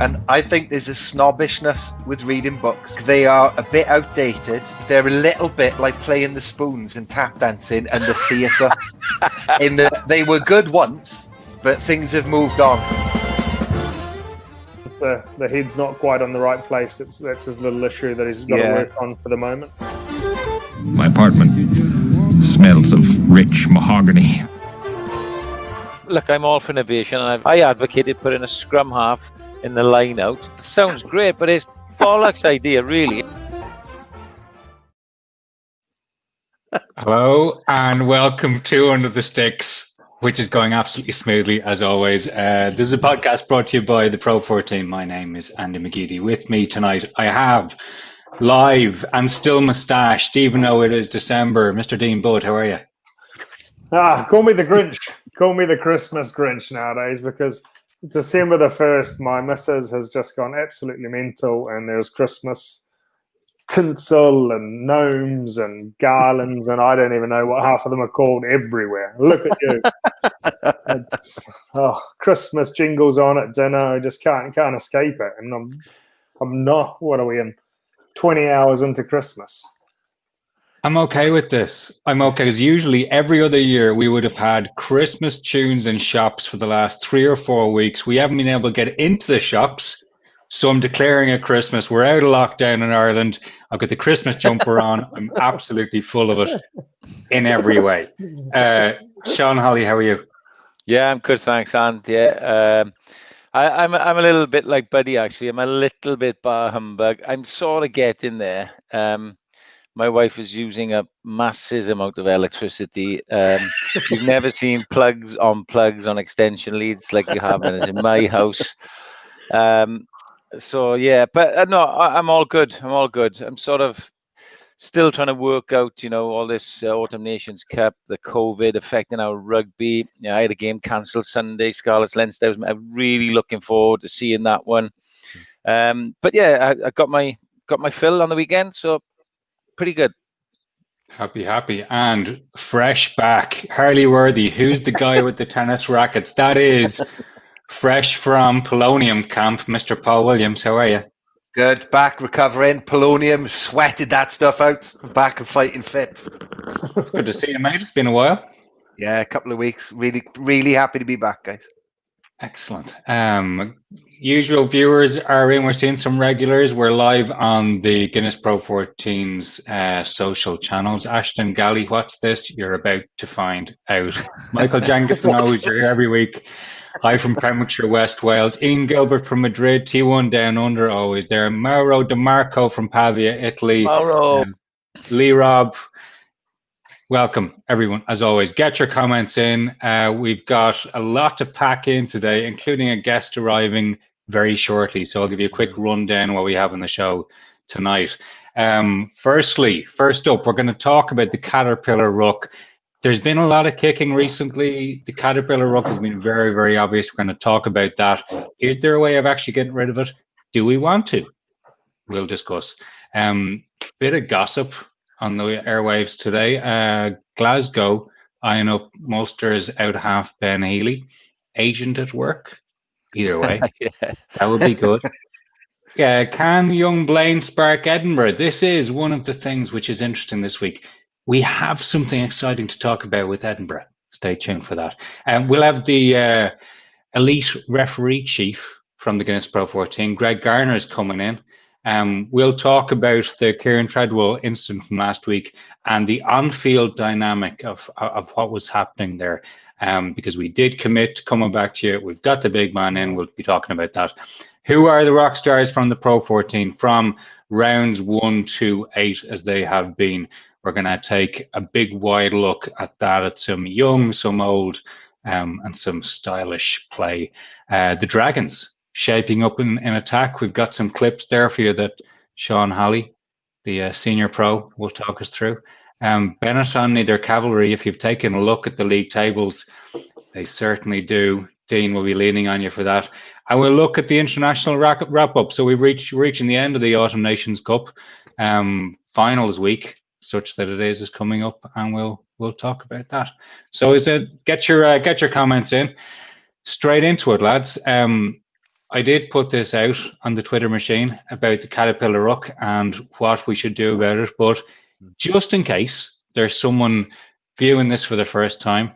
And I think there's a snobbishness with reading books. They are a bit outdated. They're a little bit like playing the spoons and tap dancing and the theatre. They were good once, but things have moved on. The head's not quite on the right place. That's his little issue that he's got to work on for the moment. My apartment smells of rich mahogany. Look, I'm all for innovation, and I advocated putting a scrum half in the line out. It sounds great, but it's bollocks idea, really. Hello, and welcome to Under the Sticks, which is going absolutely smoothly, as always. This is a podcast brought to you by the PRO14. My name is Andy McGeady. With me tonight, I have live and still moustached, even though it is December, Mr. Dean Budd. How are you? Call me the Grinch. Call me the Christmas Grinch nowadays, because December the 1st, my missus has just gone absolutely mental, and there's Christmas tinsel and gnomes and garlands, and I don't even know what half of them are called everywhere. Look at you. Christmas jingles on at dinner. I just can't escape it. And I'm not, what are we in? 20 hours into Christmas. I'm okay with this. I'm okay, because usually every other year we would have had Christmas tunes in shops for the last 3 or 4 weeks. We haven't been able to get into the shops, so I'm declaring it Christmas. We're out of lockdown in Ireland. I've got the Christmas jumper on. I'm absolutely full of it in every way. Sean, Holley, how are you? Yeah, I'm good, thanks, and yeah. I'm a little bit like Buddy, actually. I'm a little bit bar humbug. I'm sort of getting there. My wife is using a massive amount of electricity. You've never seen plugs on extension leads like you have in my house. So yeah, but no, I'm all good. I'm sort of still trying to work out, all this Autumn Nations Cup, the COVID affecting our rugby. I had a game cancelled Sunday, Scarlets Leinster. I'm really looking forward to seeing that one. But yeah, I got my fill on the weekend, so pretty good. Happy. And fresh back, Harley Worthy. Who's the guy with the tennis rackets? That is fresh from Polonium camp, Mr. Paul Williams. How are you? Good. Back recovering. Polonium, sweated that stuff out. Back and fighting fit. It's good to see you, mate. It's been a while. Yeah, a couple of weeks. Really, really happy to be back, guys. Excellent. Usual viewers are in. We're seeing some regulars. We're live on the Guinness PRO14's social channels. Ashton Galley, what's this? You're about to find out. Michael Jenkinson knows you're here every week. Hi from Pembrokeshire, West Wales. Ian Gilbert from Madrid. T1 Down Under, always there. Mauro DeMarco from Pavia, Italy. Mauro. Lee Robb. Welcome, everyone. As always, get your comments in. We've got a lot to pack in today, including a guest arriving very shortly. So I'll give you a quick rundown of what we have on the show tonight. First up, we're going to talk about the Caterpillar ruck. There's been a lot of kicking recently. The Caterpillar ruck has been very, very obvious. We're going to talk about that. Is there a way of actually getting rid of it? Do we want to? We'll discuss. Bit of gossip on the airwaves today. Glasgow eyeing up Munster's out half Ben Healy. Agent at work. Either way, yeah. That would be good. Yeah, can young Blain spark Edinburgh? This is one of the things which is interesting this week. We have something exciting to talk about with Edinburgh. Stay tuned for that. We'll have the elite referee chief from the Guinness PRO14. Greg Garner is coming in. We'll talk about the Kieran Treadwell incident from last week and the on-field dynamic of what was happening there, because we did commit to coming back to you. We've got the big man in. We'll be talking about that. Who are the rock stars from the PRO14 from rounds 1 to 8 as they have been? We're going to take a big wide look at that, at some young, some old, and some stylish play. The Dragons shaping up in attack. We've got some clips there for you that Sean Holley, the senior pro, will talk us through. Benetton need their cavalry. If you've taken a look at the league tables, they certainly do. Dean will be leaning on you for that. And we'll look at the international wrap-up. So we're reaching the end of the Autumn Nations Cup finals week, such that it is coming up, and we'll talk about that. So get your comments in. Straight into it, lads. I did put this out on the Twitter machine about the caterpillar ruck and what we should do about it. But just in case there's someone viewing this for the first time,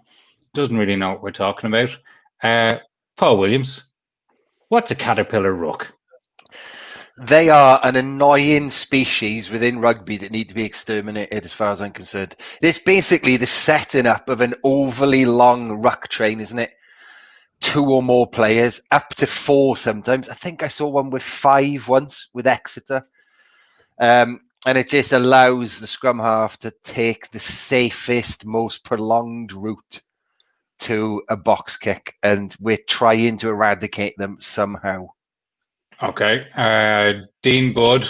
doesn't really know what we're talking about, Paul Williams, what's a caterpillar ruck? They are an annoying species within rugby that need to be exterminated, as far as I'm concerned. It's basically the setting up of an overly long ruck train, isn't it? 2 or more players, up to 4 sometimes. I think I saw one with 5 once with Exeter. And it just allows the scrum half to take the safest, most prolonged route to a box kick. And we're trying to eradicate them somehow. Okay. Dean Budd,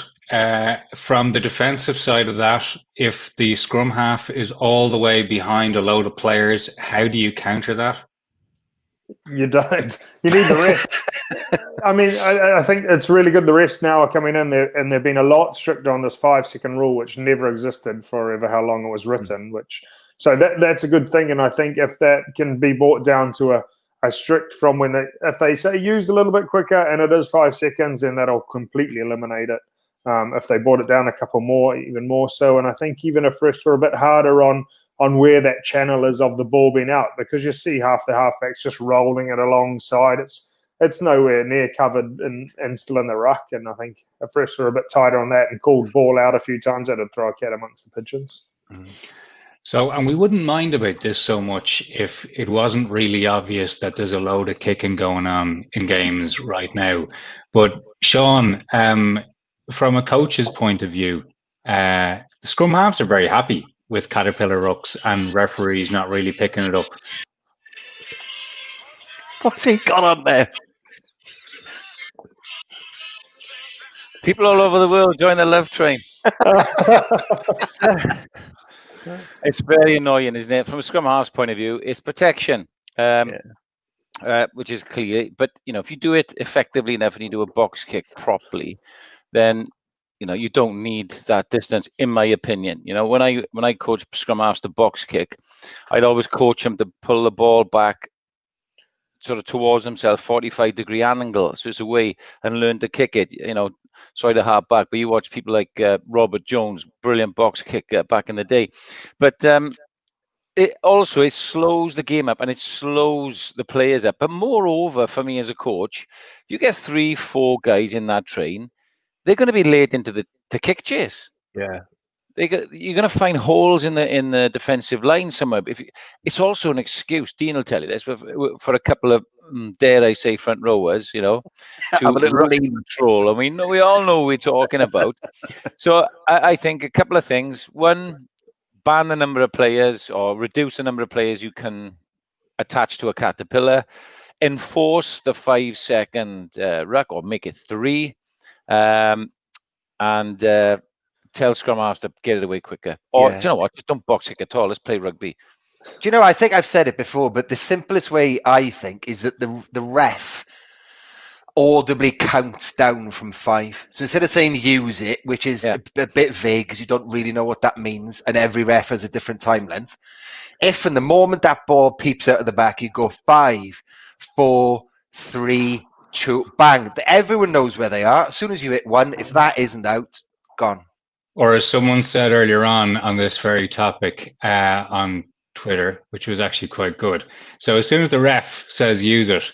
from the defensive side of that, if the scrum half is all the way behind a load of players, how do you counter that? You don't. You need the rest. I mean, I think it's really good. The refs now are coming in there, and they've been a lot stricter on this 5-second rule, which never existed for ever how long it was written. So that's a good thing. And I think if that can be brought down to a strict from if they say use a little bit quicker and it is 5 seconds, then that'll completely eliminate it. If they brought it down a couple more, even more so. And I think even if refs were a bit harder on where that channel is of the ball being out, because you see half the halfbacks just rolling it alongside. It's nowhere near covered and still in the ruck. And I think if refs were a bit tighter on that and called ball out a few times, that'd throw a cat amongst the pigeons. So, and we wouldn't mind about this so much if it wasn't really obvious that there's a load of kicking going on in games right now. But Sean, from a coach's point of view, the scrum halves are very happy with caterpillar rucks and referees not really picking it up. What's he got on there? People all over the world join the love train. It's very annoying, isn't it? From a scrum half's point of view, it's protection, which is clear. But if you do it effectively enough and you do a box kick properly, then you don't need that distance, in my opinion. When I coach scrum halves to box kick, I'd always coach them to pull the ball back sort of towards himself, 45-degree angle, so it's away, and learn to kick it. Sorry to harp back, but you watch people like Robert Jones, brilliant box kick back in the day. But it slows the game up and it slows the players up. But moreover, for me as a coach, you get 3-4 guys in that train, they're going to be late into the kick chase. Yeah. You're going to find holes in the defensive line somewhere. It's also an excuse. Dean will tell you this, but for a couple of, dare I say, front rowers, to control. I mean, we all know what we're talking about. So I think a couple of things. One, ban the number of players or reduce the number of players you can attach to a caterpillar. Enforce the 5-second ruck, or make it 3. And tell scrum halves to get it away quicker. Or, do you know what? Just don't box kick at all. Let's play rugby. Do you know, I think I've said it before, but the simplest way, I think, is that the ref audibly counts down from 5. So instead of saying use it, which is a bit vague because you don't really know what that means, and every ref has a different time length, if in the moment that ball peeps out of the back, you go 5, 4, 3, 2, bang. Everyone knows where they are. As soon as you hit 1, if that isn't out, gone. Or as someone said earlier on this very topic on Twitter, which was actually quite good. So as soon as the ref says use it,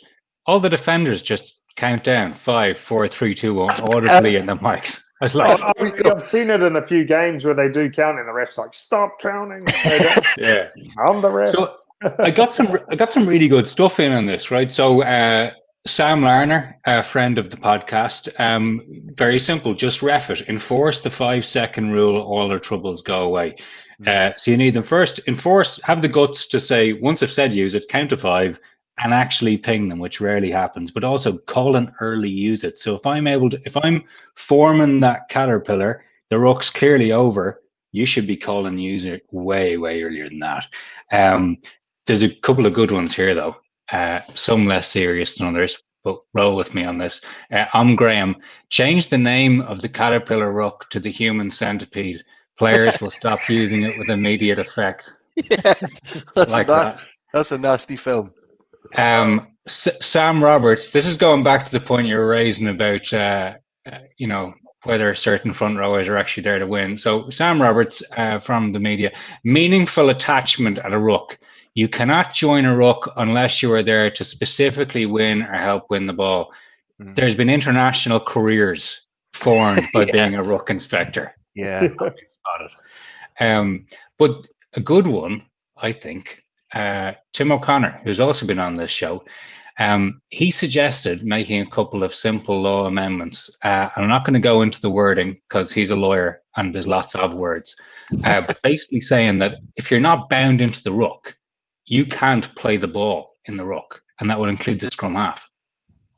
all the defenders just count down 5, 4, 3, 2, 1 audibly in the mics. I've seen it in a few games where they do count and the ref's like, stop counting. Yeah. I'm the ref. So I got some really good stuff in on this, right? So Sam Larner, a friend of the podcast, very simple, just ref it. Enforce the 5-second rule, all their troubles go away. So you need them first, have the guts to say, once I've said use it, count to 5 and actually ping them, which rarely happens, but also call an early use it. So if I'm forming that caterpillar, the ruck's clearly over, you should be calling use it way, way earlier than that. There's a couple of good ones here though. Some less serious than others, but roll with me on this. I'm Graham. Change the name of the caterpillar ruck to the human centipede. Players will stop using it with immediate effect. Yeah, that's a nasty film. Sam Roberts, this is going back to the point you were raising about, whether certain front rowers are actually there to win. So Sam Roberts from the media, meaningful attachment at a ruck. You cannot join a ruck unless you are there to specifically win or help win the ball. There's been international careers formed by being a ruck inspector. Yeah. But a good one, I think, Tim O'Connor, who's also been on this show, he suggested making a couple of simple law amendments. I'm not going to go into the wording because he's a lawyer and there's lots of words. But basically saying that if you're not bound into the ruck, you can't play the ball in the ruck, and that would include the scrum half.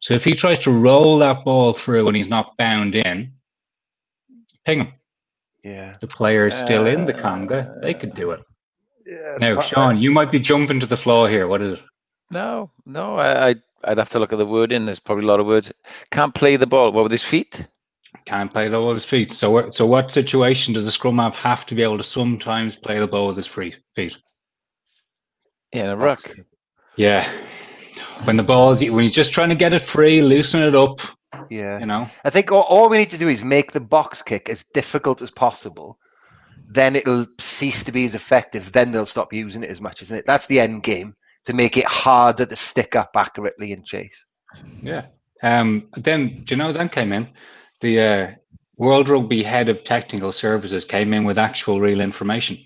So if he tries to roll that ball through and he's not bound in, ping him. Yeah. The player is still in the conga. They could do it. Yeah, Now, Sean, you might be jumping to the floor here. What is it? No, I'd have to look at the wording. There's probably a lot of words. Can't play the ball. What with his feet? Can't play the ball with his feet. So what situation does a scrum half have to be able to sometimes play the ball with his feet? Yeah, in a ruck. Yeah. When he's just trying to get it free, loosen it up. Yeah. I think all we need to do is make the box kick as difficult as possible. Then it'll cease to be as effective. Then they'll stop using it as much, isn't it? That's the end game, to make it harder to stick up accurately and chase. Yeah. Then came in the World Rugby head of technical services came in with actual real information.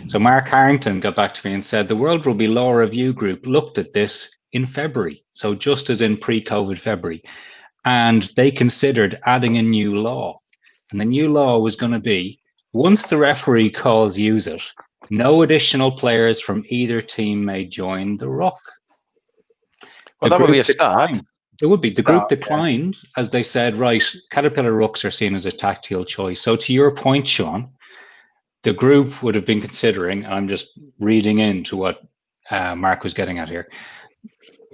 So Mark Harrington got back to me and said the World Rugby Law Review Group looked at this in February, so just as in pre-COVID February, and they considered adding a new law. And the new law was going to be, once the referee calls use it, no additional players from either team may join the ruck. Well, that would be a start. It would be. The group declined, as they said, right, Caterpillar rucks are seen as a tactical choice. So to your point, Sean, the group would have been considering, and I'm just reading into what Mark was getting at here.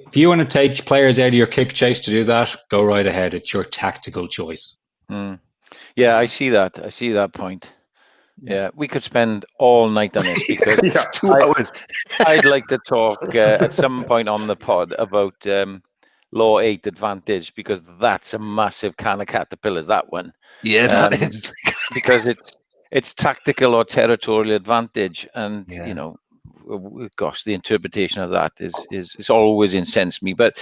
If you want to take players out of your kick chase to do that, go right ahead. It's your tactical choice. Yeah, I see that. I see that point. Yeah, we could spend all night on it because it's 2 hours. I'd like to talk at some point on the pod about Law 8 advantage, because that's a massive can of caterpillars, that one. Yeah, that is. Because it's tactical or territorial advantage, and gosh, the interpretation of that is always incensed me. But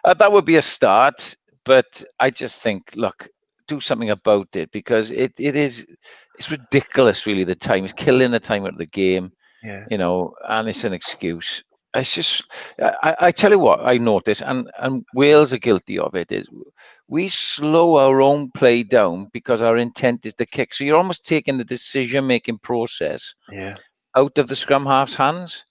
that would be a start. But I just think, look, do something about it, because it's ridiculous, really. The time is killing the time out of the game, and it's an excuse. It's just, I tell you what I notice, and Wales are guilty of it, is we slow our own play down because our intent is to kick. So you're almost taking the decision-making process out of the scrum half's hands.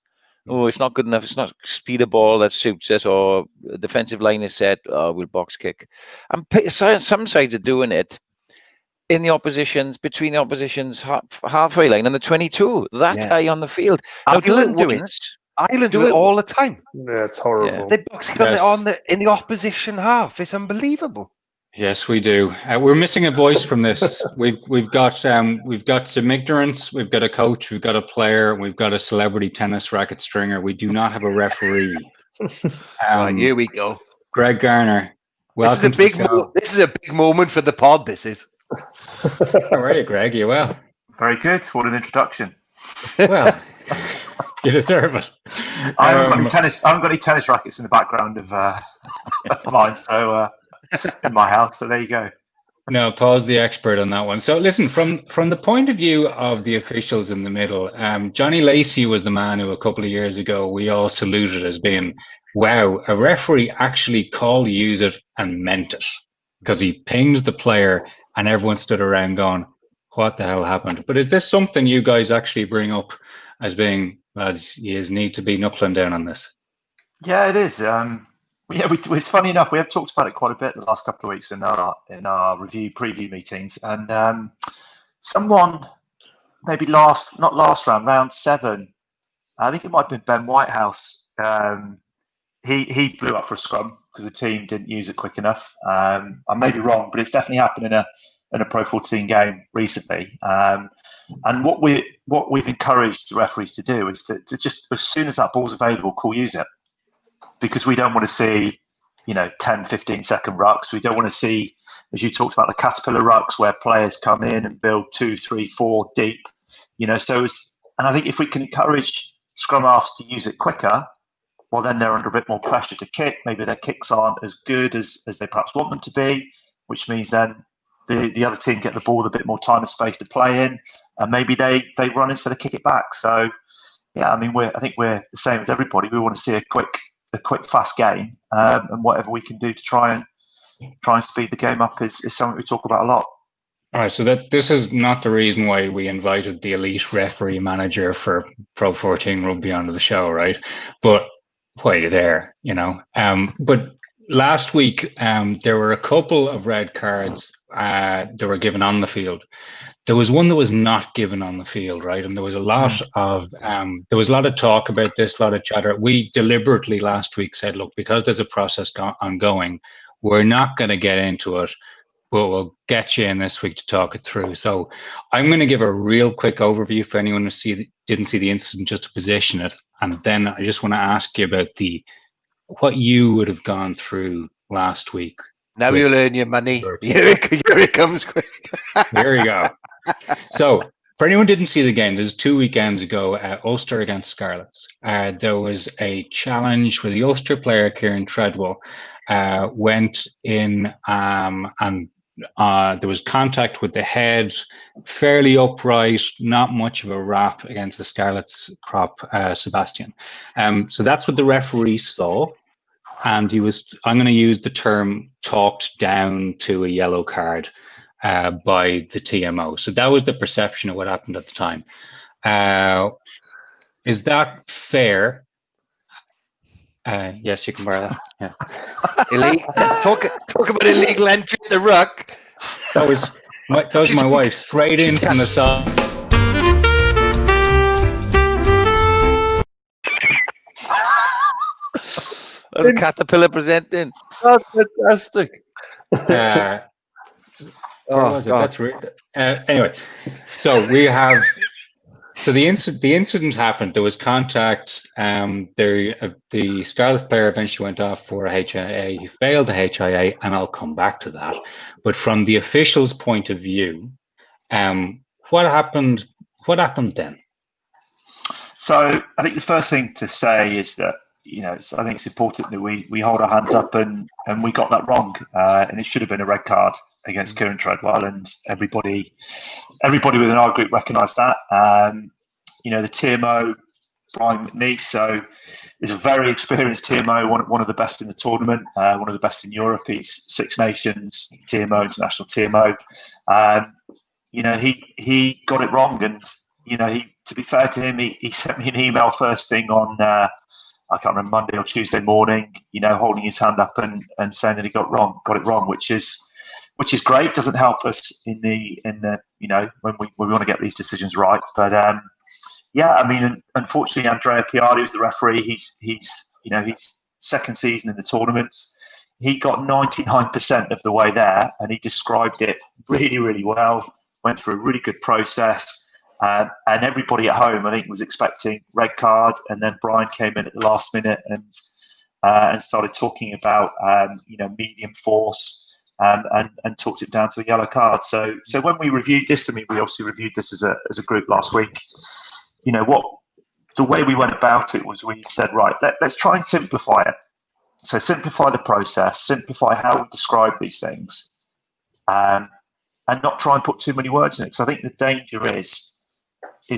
Oh, it's not good enough. It's not speed of ball that suits us, or defensive line is set. Oh, we'll box kick. And some sides are doing it in the oppositions, between the opposition's halfway line and the 22, that high on the field. Now, Ireland do it all the time. Yeah, it's horrible. They box kick in the opposition half. It's unbelievable. Yes, we do. We're missing a voice from this. We've got some ignorance. We've got a coach. We've got a player. We've got a celebrity tennis racket stringer. We do not have a referee. Here we go. Greg Garner. This is a big moment for the pod. This is. How are you, Greg? You well? Very good. What an introduction. Well, you deserve it. I haven't got any tennis rackets in the background of mine, so in my house. So there you go. No, Paul's the expert on that one. So listen, from the point of view of the officials in the middle, Johnny Lacey was the man who a couple of years ago we all saluted as being, wow, a referee actually called use it and meant it, because he pinged the player and everyone stood around going, what the hell happened? But is this something you guys actually bring up as being, lads, you need to be knuckling down on this? Yeah, it is. It's funny enough, we have talked about it quite a bit the last couple of weeks in our preview meetings, and someone maybe round 7, I think it might have been Ben Whitehouse. He blew up for a scrum because the team didn't use it quick enough. I may be wrong, but it's definitely happened in a Pro 14 game recently. And what we've encouraged the referees to do is to just, as soon as that ball's available, use it. because we don't want to see, 10, 15-second rucks. We don't want to see, as you talked about, the caterpillar rucks where players come in and build 2, 3, 4 deep. And I think if we can encourage scrum halves to use it quicker, well, then they're under a bit more pressure to kick. Maybe their kicks aren't as good as they perhaps want them to be, which means then the other team get the ball with a bit more time and space to play in, and maybe they run instead of kick it back. So, yeah, I think we're the same as everybody. We want to see a quick, fast game, and whatever we can do to try and speed the game up is something we talk about a lot. All right, so this is not the reason why we invited the elite referee manager for Pro 14 rugby onto the show, right? But why you're there, But last week, there were a couple of red cards that were given on the field. There was one that was not given on the field, right? And there was a lot of talk about this, a lot of chatter. We deliberately last week said, look, because there's a process ongoing, we're not going to get into it, but we'll get you in this week to talk it through. So I'm going to give a real quick overview for anyone who didn't see the incident, just to position it. And then I just want to ask you about what you would have gone through last week. Now you'll earn your money. Here it comes, Greg. Here we go. So for anyone who didn't see the game, this is 2 weekends ago, Ulster against Scarlets. There was a challenge where the Ulster player, Kieran Treadwell, went in and there was contact with the head, fairly upright, not much of a wrap against the Scarlets prop, Sebastian. So that's what the referee saw. And I'm going to use the term talked down to a yellow card by the TMO. So that was the perception of what happened at the time. Is that fair? Yes, you can borrow that. Yeah. Talk about illegal entry in the ruck. That was my wife straight in from the side. That's a caterpillar presenting. That's fantastic. Where was it? That's weird. Anyway, so we have. So the incident happened. There was contact. The Scarlets player eventually went off for a HIA. He failed the HIA, and I'll come back to that. But from the officials' point of view, what happened? What happened then? So I think the first thing to say is that I think it's important that we hold our hands up and we got that wrong, and it should have been a red card against Kieran Treadwell, and everybody within our group recognised that. The TMO, Brian McNeice, so is a very experienced TMO, one of the best in the tournament, one of the best in Europe. He's Six Nations TMO, international TMO. He got it wrong, and to be fair to him, he sent me an email first thing on I can't remember, Monday or Tuesday morning, holding his hand up and saying that he got it wrong, which is great. Doesn't help us in the when we want to get these decisions right. But unfortunately, Andrea Piardi was the referee. He's second season in the tournament. He got 99% of the way there, and he described it really, really well. Went through a really good process. And everybody at home, I think, was expecting red card, and then Brian came in at the last minute and started talking about medium force and talked it down to a yellow card. So when we reviewed this, we obviously reviewed this as a group last week. The way we went about it was we said, right, let's try and simplify it. So simplify the process, simplify how we describe these things, and not try and put too many words in it. So I think the danger is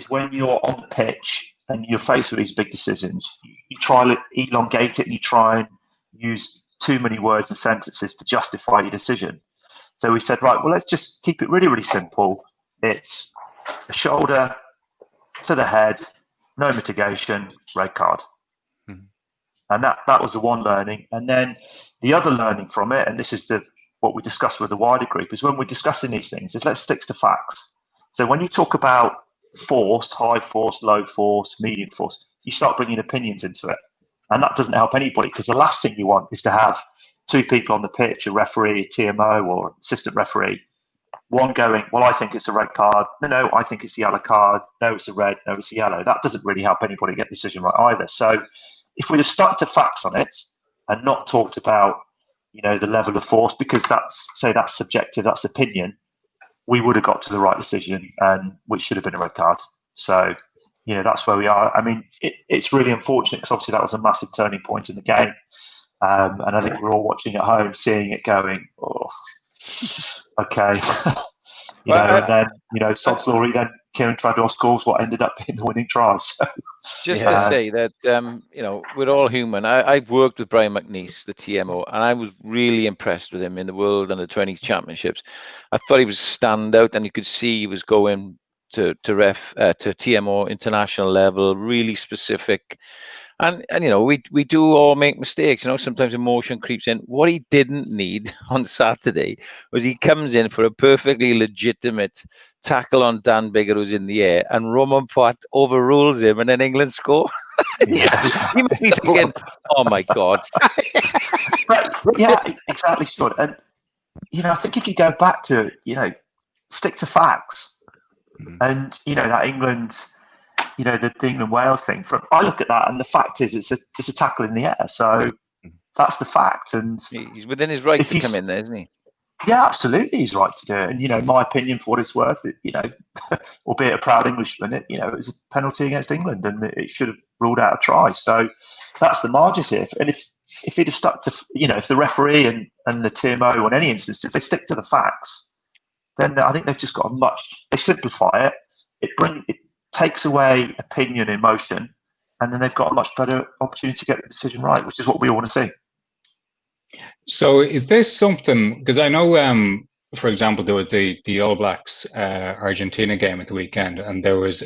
when you're on the pitch and you're faced with these big decisions, you try to elongate it and you try and use too many words and sentences to justify your decision. So we said, right, well, let's just keep it really, really simple. It's a shoulder to the head, no mitigation, red card. Mm-hmm. And that was the one learning. And then the other learning from it, and this is what we discussed with the wider group, is when we're discussing these things, is let's stick to facts. So when you talk about force, high force, low force, medium force, you start bringing opinions into it, and that doesn't help anybody, because the last thing you want is to have two people on the pitch, a referee, a TMO or assistant referee, one going, well, I think it's a red card, no, I think it's a yellow card, no, it's a red, no, it's a yellow. That doesn't really help anybody get the decision right either. So if we'd have stuck to facts on it, and not talked about, the level of force, because that's subjective, that's opinion, we would have got to the right decision, and which should have been a red card. So, that's where we are. I mean, it's really unfortunate because obviously that was a massive turning point in the game. And I think we're all watching at home, seeing it going, oh, okay. And then, sod's glory, then Kieran Treadwell scores what ended up being the winning try. So, just to say that, we're all human. I've worked with Brian McNeice, the TMO, and I was really impressed with him in the World Under-20s Championships. I thought he was a standout, and you could see he was going to TMO international level, really specific. And we do all make mistakes. Sometimes emotion creeps in. What he didn't need on Saturday was he comes in for a perfectly legitimate tackle on Dan Bigger, who's in the air, and Roman Poit overrules him, and then England score. He must be thinking, "Oh my God!" Yeah, exactly, Sean. And I think if you go back to stick to facts, and that England. The England-Wales thing. I look at that, and the fact is, it's a tackle in the air. So that's the fact. And he's within his right to come in there, isn't he? Yeah, absolutely, he's right to do it. And my opinion, for what it's worth, albeit a proud Englishman, it was a penalty against England, and it should have ruled out a try. So that's the margins here. And if he'd have stuck to, if the referee and the TMO on any instance, if they stick to the facts, then I think they've just got they simplify it. It takes away opinion, emotion, and then they've got a much better opportunity to get the decision right, which is what we all want to see. So is this something, because I know, for example, there was the All Blacks Argentina game at the weekend, and there was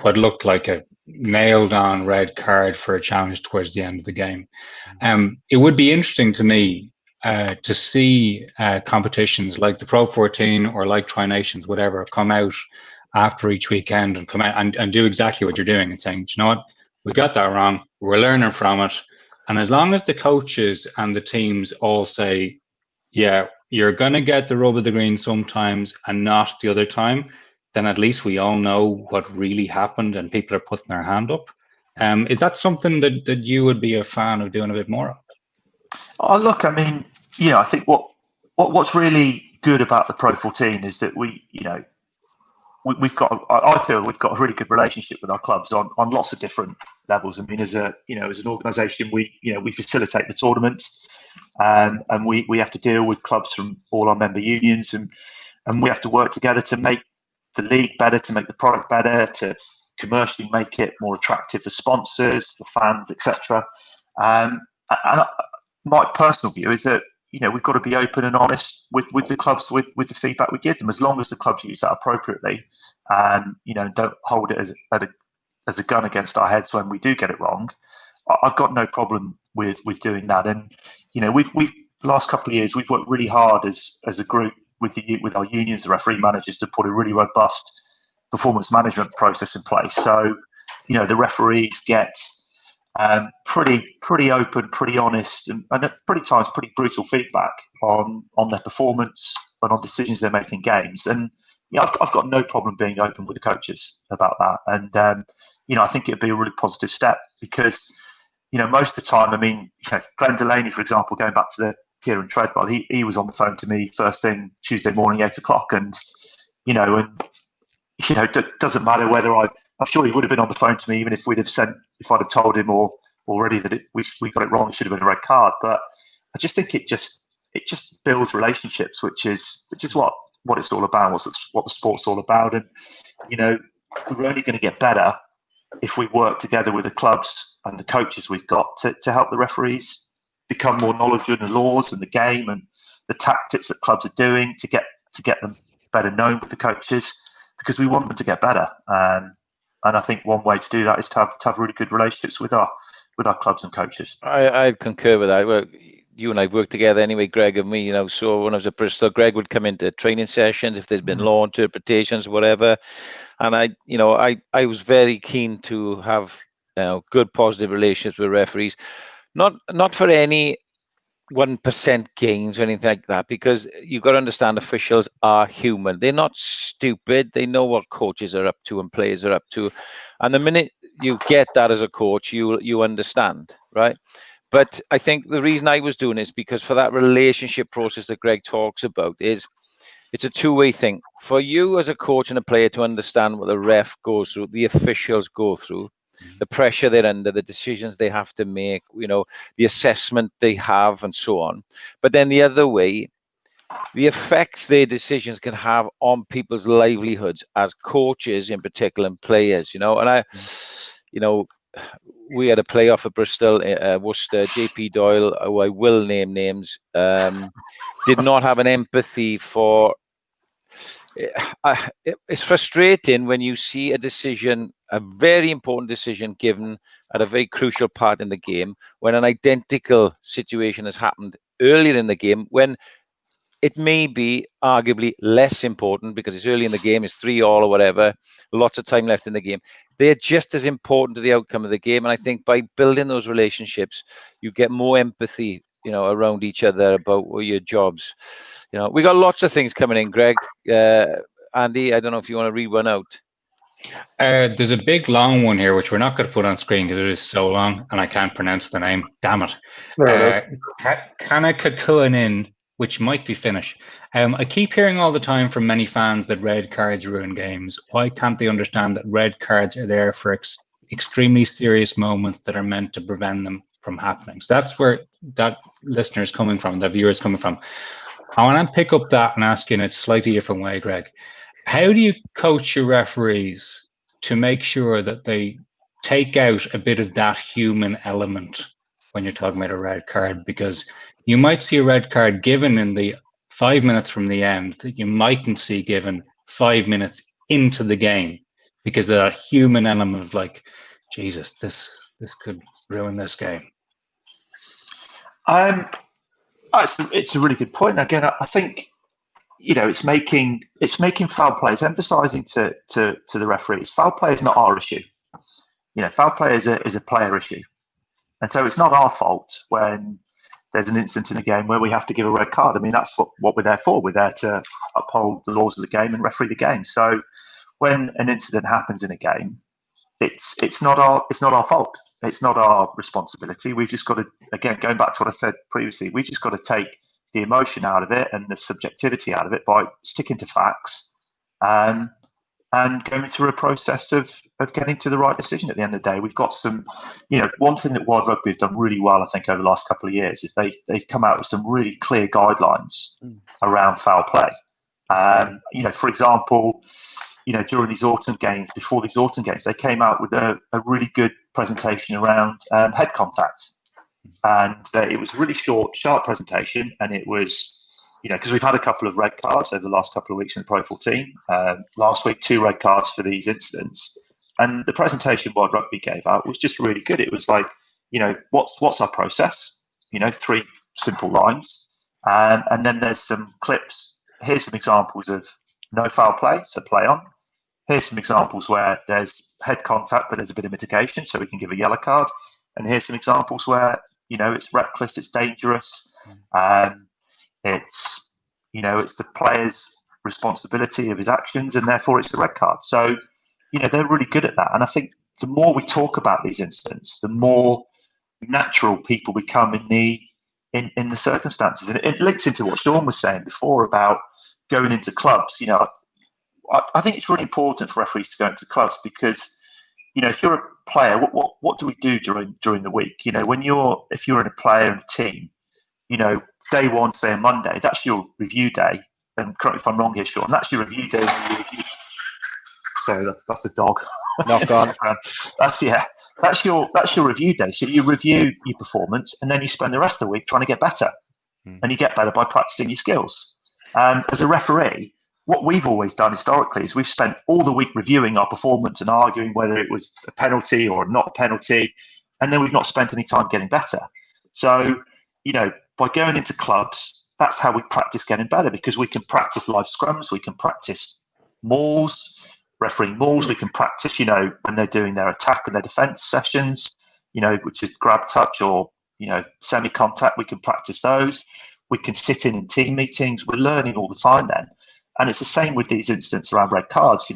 what looked like a nailed on red card for a challenge towards the end of the game. It would be interesting to me to see competitions like the Pro14 or like Tri Nations, whatever, come out after each weekend and come out and do exactly what you're doing and saying, you know what, we got that wrong, we're learning from it. And as long as the coaches and the teams all say, yeah, you're going to get the rub of the green sometimes and not the other time, then at least we all know what really happened and people are putting their hand up. Is that something that you would be a fan of doing a bit more of? Oh, look, I mean, I think what's really good about the Pro14 is that we've got, I feel we've got a really good relationship with our clubs on lots of different levels. I mean, as an organisation, we facilitate the tournaments, and we have to deal with clubs from all our member unions, and we have to work together to make the league better, to make the product better, to commercially make it more attractive for sponsors, for fans, etc. And my personal view is that we've got to be open and honest with the clubs, with the feedback we give them, as long as the clubs use that appropriately, and don't hold it as a gun against our heads when we do get it wrong. I've got no problem with doing that. And we've the last couple of years we've worked really hard as a group with our unions, the referee managers, to put a really robust performance management process in place. So the referees get pretty open, pretty honest, and at times pretty brutal feedback on their performance and on decisions they make in games. And I've got no problem being open with the coaches about that. And I think it'd be a really positive step, because most of the time, I mean, Glenn Delaney, for example, going back to the Kieran Treadwell, he was on the phone to me first thing Tuesday morning, 8 o'clock, and it doesn't matter whether I'm sure he would have been on the phone to me even if I'd have told him already that we got it wrong, it should have been a red card. But I just think it just builds relationships, which is what it's all about, what the sport's all about. And we're only going to get better if we work together with the clubs and the coaches we've got to help the referees become more knowledgeable in the laws and the game and the tactics that clubs are doing to get them better known with the coaches, because we want them to get better. And I think one way to do that is to have really good relationships with our clubs and coaches. I concur with that. Well, you and I worked together anyway, Greg and me, so when I was at Bristol, Greg would come into training sessions if there's been law interpretations, whatever. And I was very keen to have good, positive relationships with referees, not for any 1% gains or anything like that, because you've got to understand officials are human. They're not stupid. They know what coaches are up to and players are up to. And the minute you get that as a coach, you understand, right? But I think the reason I was doing it is because for that relationship process that Greg talks about is it's a two-way thing. For you as a coach and a player to understand what the ref goes through, the officials go through, the pressure they're under, the decisions they have to make, the assessment they have and so on. But then the other way, the effects their decisions can have on people's livelihoods as coaches in particular and players, and we had a playoff at Bristol, Worcester, JP Doyle, who I will name names, did not have an empathy for. It's frustrating when you see a decision, a very important decision given at a very crucial part in the game, when an identical situation has happened earlier in the game, when it may be arguably less important because it's early in the game, it's 3-3 or whatever, lots of time left in the game. They're just as important to the outcome of the game. And I think by building those relationships, you get more empathy, around each other about your jobs. We got lots of things coming in, Greg. Andy, I don't know if you want to read one out. There's a big long one here, which we're not going to put on screen because it is so long and I can't pronounce the name. Damn it. Kanakakuanin, which might be Finnish. I keep hearing all the time from many fans that red cards ruin games. Why can't they understand that red cards are there for extremely serious moments that are meant to prevent them from happening? So that's where that listener is coming from, that viewer is coming from. I want to pick up that and ask you in a slightly different way, Greg. How do you coach your referees to make sure that they take out a bit of that human element when you're talking about a red card? Because you might see a red card given in the 5 minutes from the end that you mightn't see given 5 minutes into the game because of that human element of like, Jesus, this could ruin this game. It's a really good point. Again, I think it's making foul play. It's emphasising to the referees. Foul play is not our issue. Foul play is a player issue, and so it's not our fault when there's an instance in a game where we have to give a red card. I mean, that's what we're there for. We're there to uphold the laws of the game and referee the game. So when an incident happens in a game, it's not our fault. It's not our responsibility. We've just got to, again, going back to what I said previously, we just got to take the emotion out of it and the subjectivity out of it by sticking to facts and going through a process of getting to the right decision at the end of the day. We've got some, one thing that World Rugby have done really well, I think, over the last couple of years is they've come out with some really clear guidelines around foul play. For example, during these autumn games, before these autumn games, they came out with a really good presentation around head contact. And it was a really short, sharp presentation. And it was, because we've had a couple of red cards over the last couple of weeks in the Pro14. Last week, 2 red cards for these incidents. And the presentation World Rugby gave out was just really good. It was like, what's our process? 3 simple lines. And then there's some clips. Here's some examples of no foul play, so play on. Here's some examples where there's head contact, but there's a bit of mitigation, so we can give a yellow card. And here's some examples where, it's reckless, it's dangerous. It's the player's responsibility of his actions, and therefore it's a red card. So, they're really good at that. And I think the more we talk about these incidents, the more natural people become in the circumstances. And it links into what Sean was saying before about going into clubs. I think it's really important for referees to go into clubs because, if you're a player, what do we do during the week? If you're in a player in a team, day one, say on Monday, that's your review day. And correct me if I'm wrong here, Sean. That's your review day. Sorry, that's the dog. Knock on. That's your review day. So you review your performance, and then you spend the rest of the week trying to get better, and you get better by practicing your skills. As a referee, what we've always done historically is we've spent all the week reviewing our performance and arguing whether it was a penalty or not a penalty, and then we've not spent any time getting better. So, by going into clubs, that's how we practice getting better, because we can practice live scrums, we can practice mauls, refereeing mauls, we can practice, when they're doing their attack and their defence sessions, which is grab touch or, semi-contact, we can practice those. We can sit in team meetings. We're learning all the time then. And it's the same with these incidents around red cards.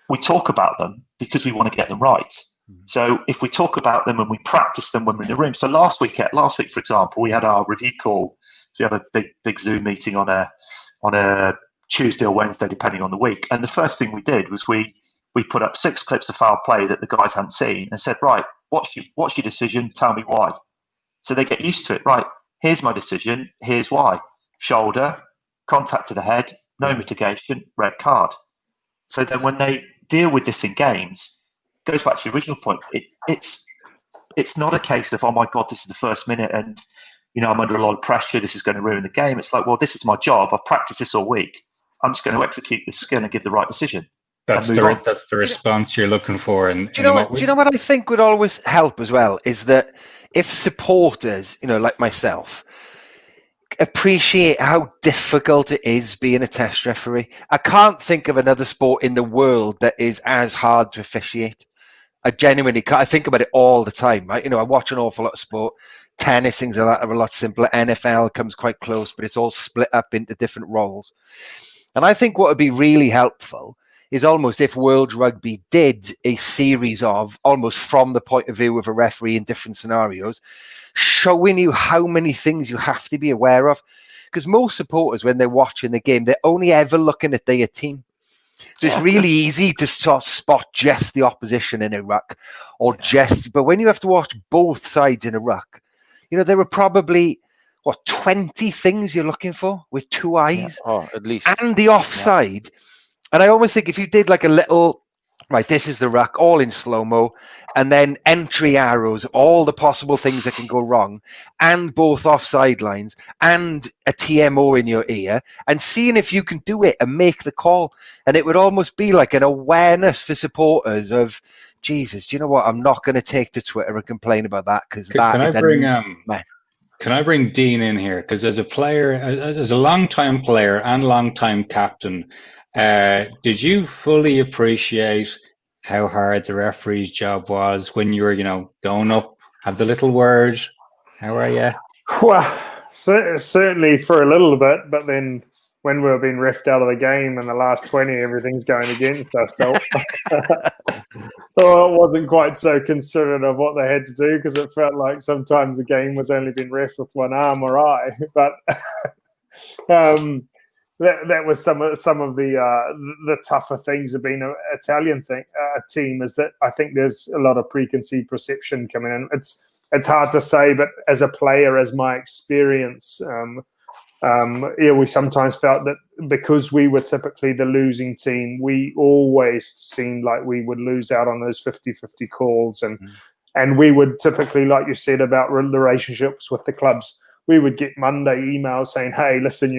We talk about them because we want to get them right. So if we talk about them and we practice them when we're in the room. So last week, for example, we had our review call. So we have a big Zoom meeting on a Tuesday or Wednesday, depending on the week. And the first thing we did was we put up 6 clips of foul play that the guys hadn't seen and said, right, what's your decision? Tell me why. So they get used to it. Right, here's my decision. Here's why. Shoulder, contact to the head, no mitigation, red card. So then when they deal with this in games, it goes back to the original point. It's not a case of, oh my God, this is the first minute and I'm under a lot of pressure. This is going to ruin the game. It's like, well, this is my job. I've practiced this all week. I'm just going to execute this skill and give the right decision. That's the response you're looking for. Do you know what I think would always help as well is that if supporters, like myself, appreciate how difficult it is being a test referee. I can't think of another sport in the world that is as hard to officiate. I genuinely can't. I think about it all the time, right? I watch an awful lot of sport. Tennis things are a lot simpler. NFL comes quite close, but it's all split up into different roles. And I think what would be really helpful is almost if World Rugby did a series of almost from the point of view of a referee in different scenarios, showing you how many things you have to be aware of. Because most supporters, when they're watching the game, they're only ever looking at their team. So it's really easy to sort of spot just the opposition in a ruck but when you have to watch both sides in a ruck, there are probably 20 things you're looking for with 2 eyes. At least. And the offside. And I almost think if you did like a little, right, this is the ruck, all in slow-mo, and then entry arrows, all the possible things that can go wrong, and both offside lines, and a TMO in your ear, and seeing if you can do it and make the call. And it would almost be like an awareness for supporters of, Jesus, do you know what? I'm not going to take to Twitter and complain about that because that is Can I bring Dean in here? Because as a player, as a long-time player and long-time captain, did you fully appreciate how hard the referee's job was when you were, going up, have the little word, how are you? Well, certainly for a little bit, but then when we were being reffed out of the game in the last 20, everything's going against us. So it wasn't quite so considerate of what they had to do because it felt like sometimes the game was only being reffed with one arm or eye. But that was some of the tougher things of being an Italian team is that I think there's a lot of preconceived perception coming in. It's hard to say, but as a player, as my experience, we sometimes felt that because we were typically the losing team, we always seemed like we would lose out on those 50-50 calls. And we would typically, like you said, about the relationships with the clubs, we would get Monday emails saying, hey, listen,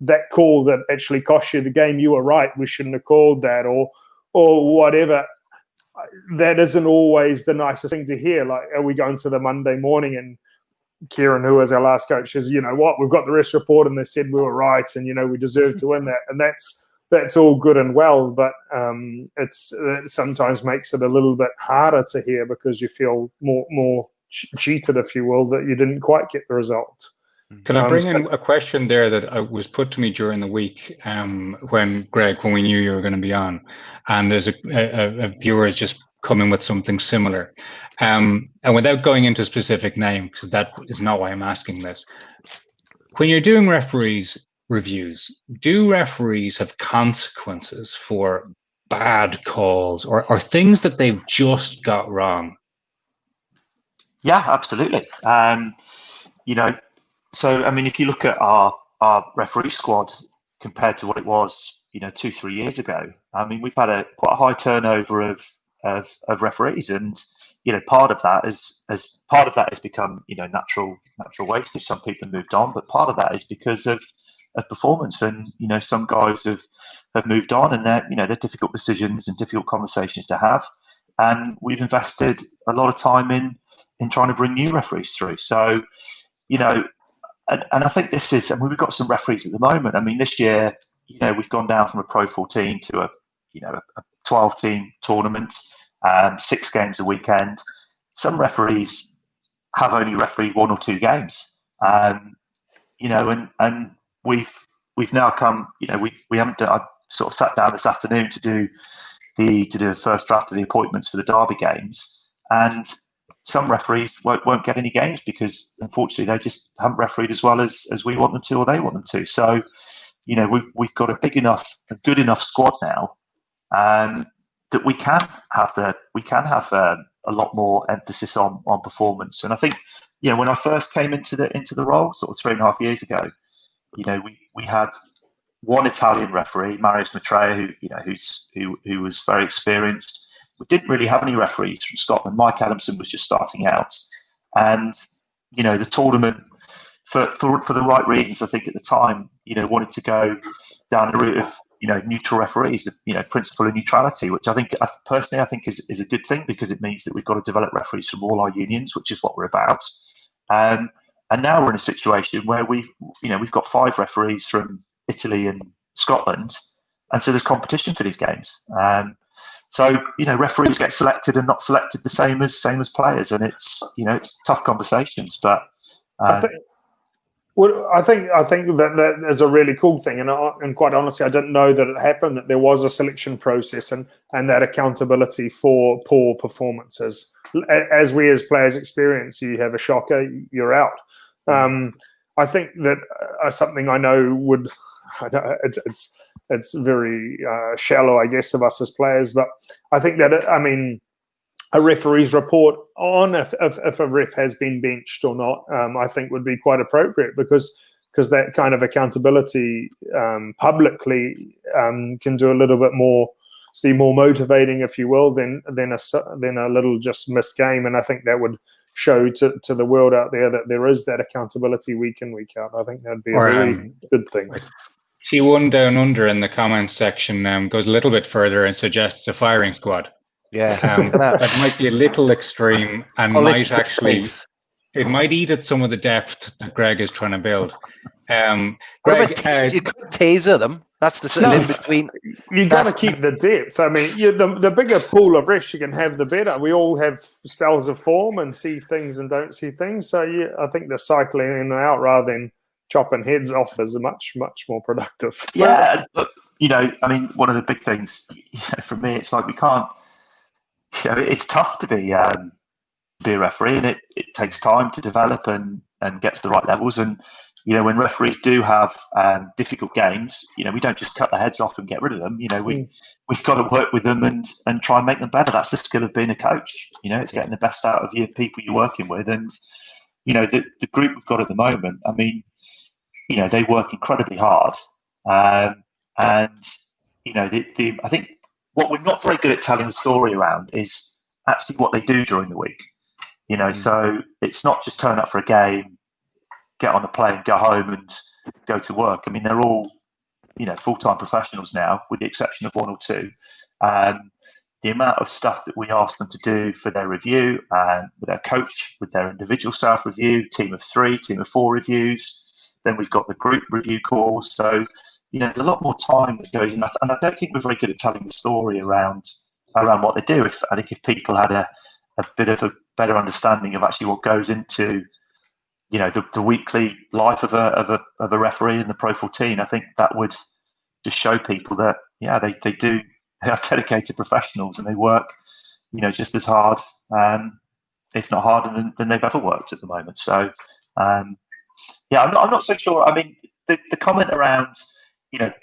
that call that actually cost you the game, you were right. We shouldn't have called that or whatever. That isn't always the nicest thing to hear. Like, are we going to the Monday morning and Kieran, who was our last coach, says, we've got the rest report and they said we were right and, we deserve to win that. And that's all good and well, but it sometimes makes it a little bit harder to hear because you feel more cheated, if you will, that you didn't quite get the result. Can I bring in a question there that was put to me during the week when we knew you were going to be on, and there's a viewer has just come in with something similar. And without going into a specific name, because that is not why I'm asking this, when you're doing referees reviews, do referees have consequences for bad calls or things that they've just got wrong? Yeah, absolutely. So I mean, if you look at our referee squad compared to what it was, 2-3 years ago, I mean, we've had quite a high turnover of referees, and part of that has become natural wastage. Some people have moved on, but part of that is because of performance, and some guys have moved on, and they're difficult decisions and difficult conversations to have, and we've invested a lot of time in trying to bring new referees through. So and I think this is, and we've got some referees at the moment. I mean, this year we've gone down from a Pro 14 to a 12-team tournament, 6 games a weekend. Some referees have only refereed 1 or 2 games, and we've now come. We haven't. I sort of sat down this afternoon to do the first draft of the appointments for the Derby games, and some referees won't get any games because unfortunately they just haven't refereed as well as we want them to or they want them to. So, we've got a big enough, a good enough squad now that we can have a lot more emphasis on performance. And I think, when I first came into the role, sort of 3.5 years ago, we had one Italian referee, Marius Maitreya, who was very experienced. We didn't really have any referees from Scotland. Mike Adamson was just starting out, and the tournament for the right reasons, I think at the time, wanted to go down the route of neutral referees, principle of neutrality, which I personally think is a good thing because it means that we've got to develop referees from all our unions, which is what we're about. And now we're in a situation where we've got 5 referees from Italy and Scotland, and so there's competition for these games. So referees get selected and not selected the same as players, and it's tough conversations. But I think that is a really cool thing, and quite honestly, I didn't know that it happened. That there was a selection process and that accountability for poor performances. As we as players experience, you have a shocker, you're out. I think that something I know would. It's very shallow, I guess, of us as players. But I think that, a referee's report on if a ref has been benched or not, I think would be quite appropriate because that kind of accountability publicly can do a little bit more, be more motivating, if you will, than a little just missed game. And I think that would show to the world out there that there is that accountability week in, week out. I think that'd be a very good thing. T1 Down Under in the comments section goes a little bit further and suggests a firing squad. Yeah, that might be a little extreme and might actually it might eat at some of the depth that Greg is trying to build. Greg, you could taser them. That's the sort of in between. You got to keep the depth. The bigger pool of refs you can have, the better. We all have spells of form and see things and don't see things. So I think the cycling in and out rather than chopping heads off is much more productive. Yeah, look, one of the big things for me, it's like we can't. It's tough to be a referee, and it takes time to develop and get to the right levels. And when referees do have difficult games, we don't just cut their heads off and get rid of them. We've got to work with them and try and make them better. That's the skill of being a coach. It's getting the best out of your people you're working with, and the group we've got at the moment. They work incredibly hard, and I think what we're not very good at telling the story around is actually what they do during the week. So it's not just turn up for a game, get on the plane, go home, and go to work. They're all full-time professionals now, with the exception of 1 or 2. The amount of stuff that we ask them to do for their review, and with their coach, with their individual staff review, team of 3, team of 4 reviews. Then we've got the group review calls. So, there's a lot more time that goes in that. And I don't think we're very good at telling the story around what they do. I think if people had a bit of a better understanding of actually what goes into, the weekly life of a referee in the Pro14, I think that would just show people that, they are dedicated professionals and they work, just as hard, if not harder than they've ever worked at the moment. So, I'm not so sure. The comment around,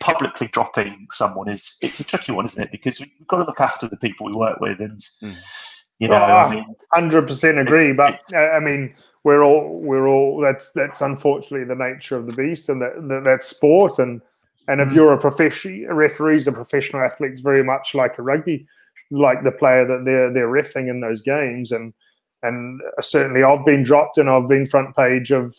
publicly dropping someone it's a tricky one, isn't it? Because we've got to look after the people we work with, and 100% agree. But we're all that's unfortunately the nature of the beast, and that's sport. And if you're a referee's a professional athlete, it's very much like a rugby, like the player that they're reffing in those games. And certainly I've been dropped and I've been front page of,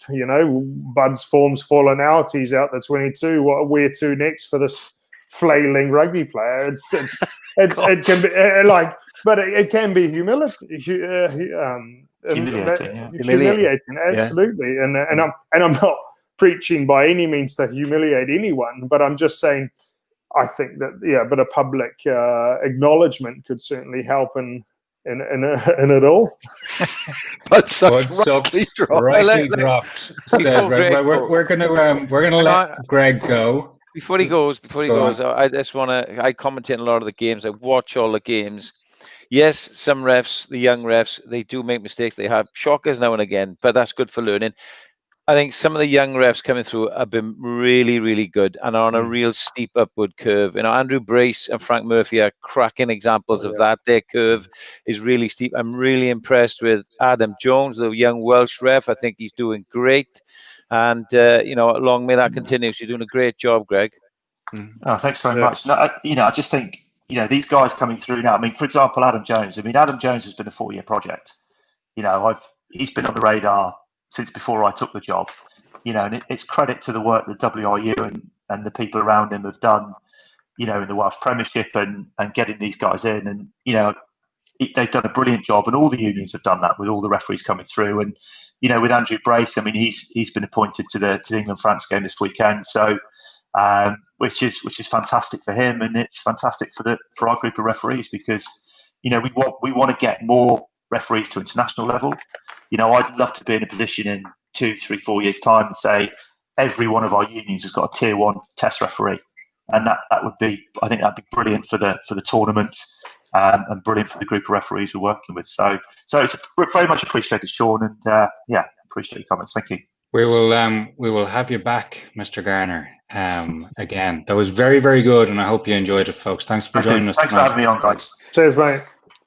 Bud's form's fallen out. He's out the 22. Where to next for this flailing rugby player? It can be but it can be humiliating. Humiliating, absolutely. Yeah. And I'm not preaching by any means to humiliate anyone, but I'm just saying I think that a bit of public acknowledgement could certainly help in it all. But rightly dropped. We're gonna let Greg go. Before he goes, I just want to. I commentate on a lot of the games. I watch all the games. yes, some refs, the young refs, they do make mistakes. They have shockers now and again, but that's good for learning. I think some of the young refs coming through have been really, really good and are on a real steep upward curve. You know, Andrew Brace and Frank Murphy are cracking examples of that. Their curve is really steep. I'm really impressed with Adam Jones, the young Welsh ref. I think he's doing great. And, long may that continue. So you're doing a great job, Greg. Oh, thanks very much. No, I just think, these guys coming through now. I mean, for example, Adam Jones. I mean, Adam Jones has been a 4-year project. He's been on the radar since before I took the job, and it's credit to the work that WRU and the people around him have done, in the Welsh Premiership and getting these guys in. And, they've done a brilliant job, and all the unions have done that with all the referees coming through. And, with Andrew Brace, I mean, he's been appointed to the England-France game this weekend. So, which is fantastic for him, and it's fantastic for our group of referees because, we want to get more referees to international level. I'd love to be in a position in 2, 3, 4 years' time to say every one of our unions has got a tier 1 test referee, and that would be, I think that'd be brilliant for the tournament and brilliant for the group of referees we're working with. So it's very much appreciated, Sean, and appreciate your comments. Thank you. We will have you back, Mr. Garner. Again, that was very, very good, and I hope you enjoyed it, folks. Thanks for joining us. Thanks for having me on, guys. Cheers, mate.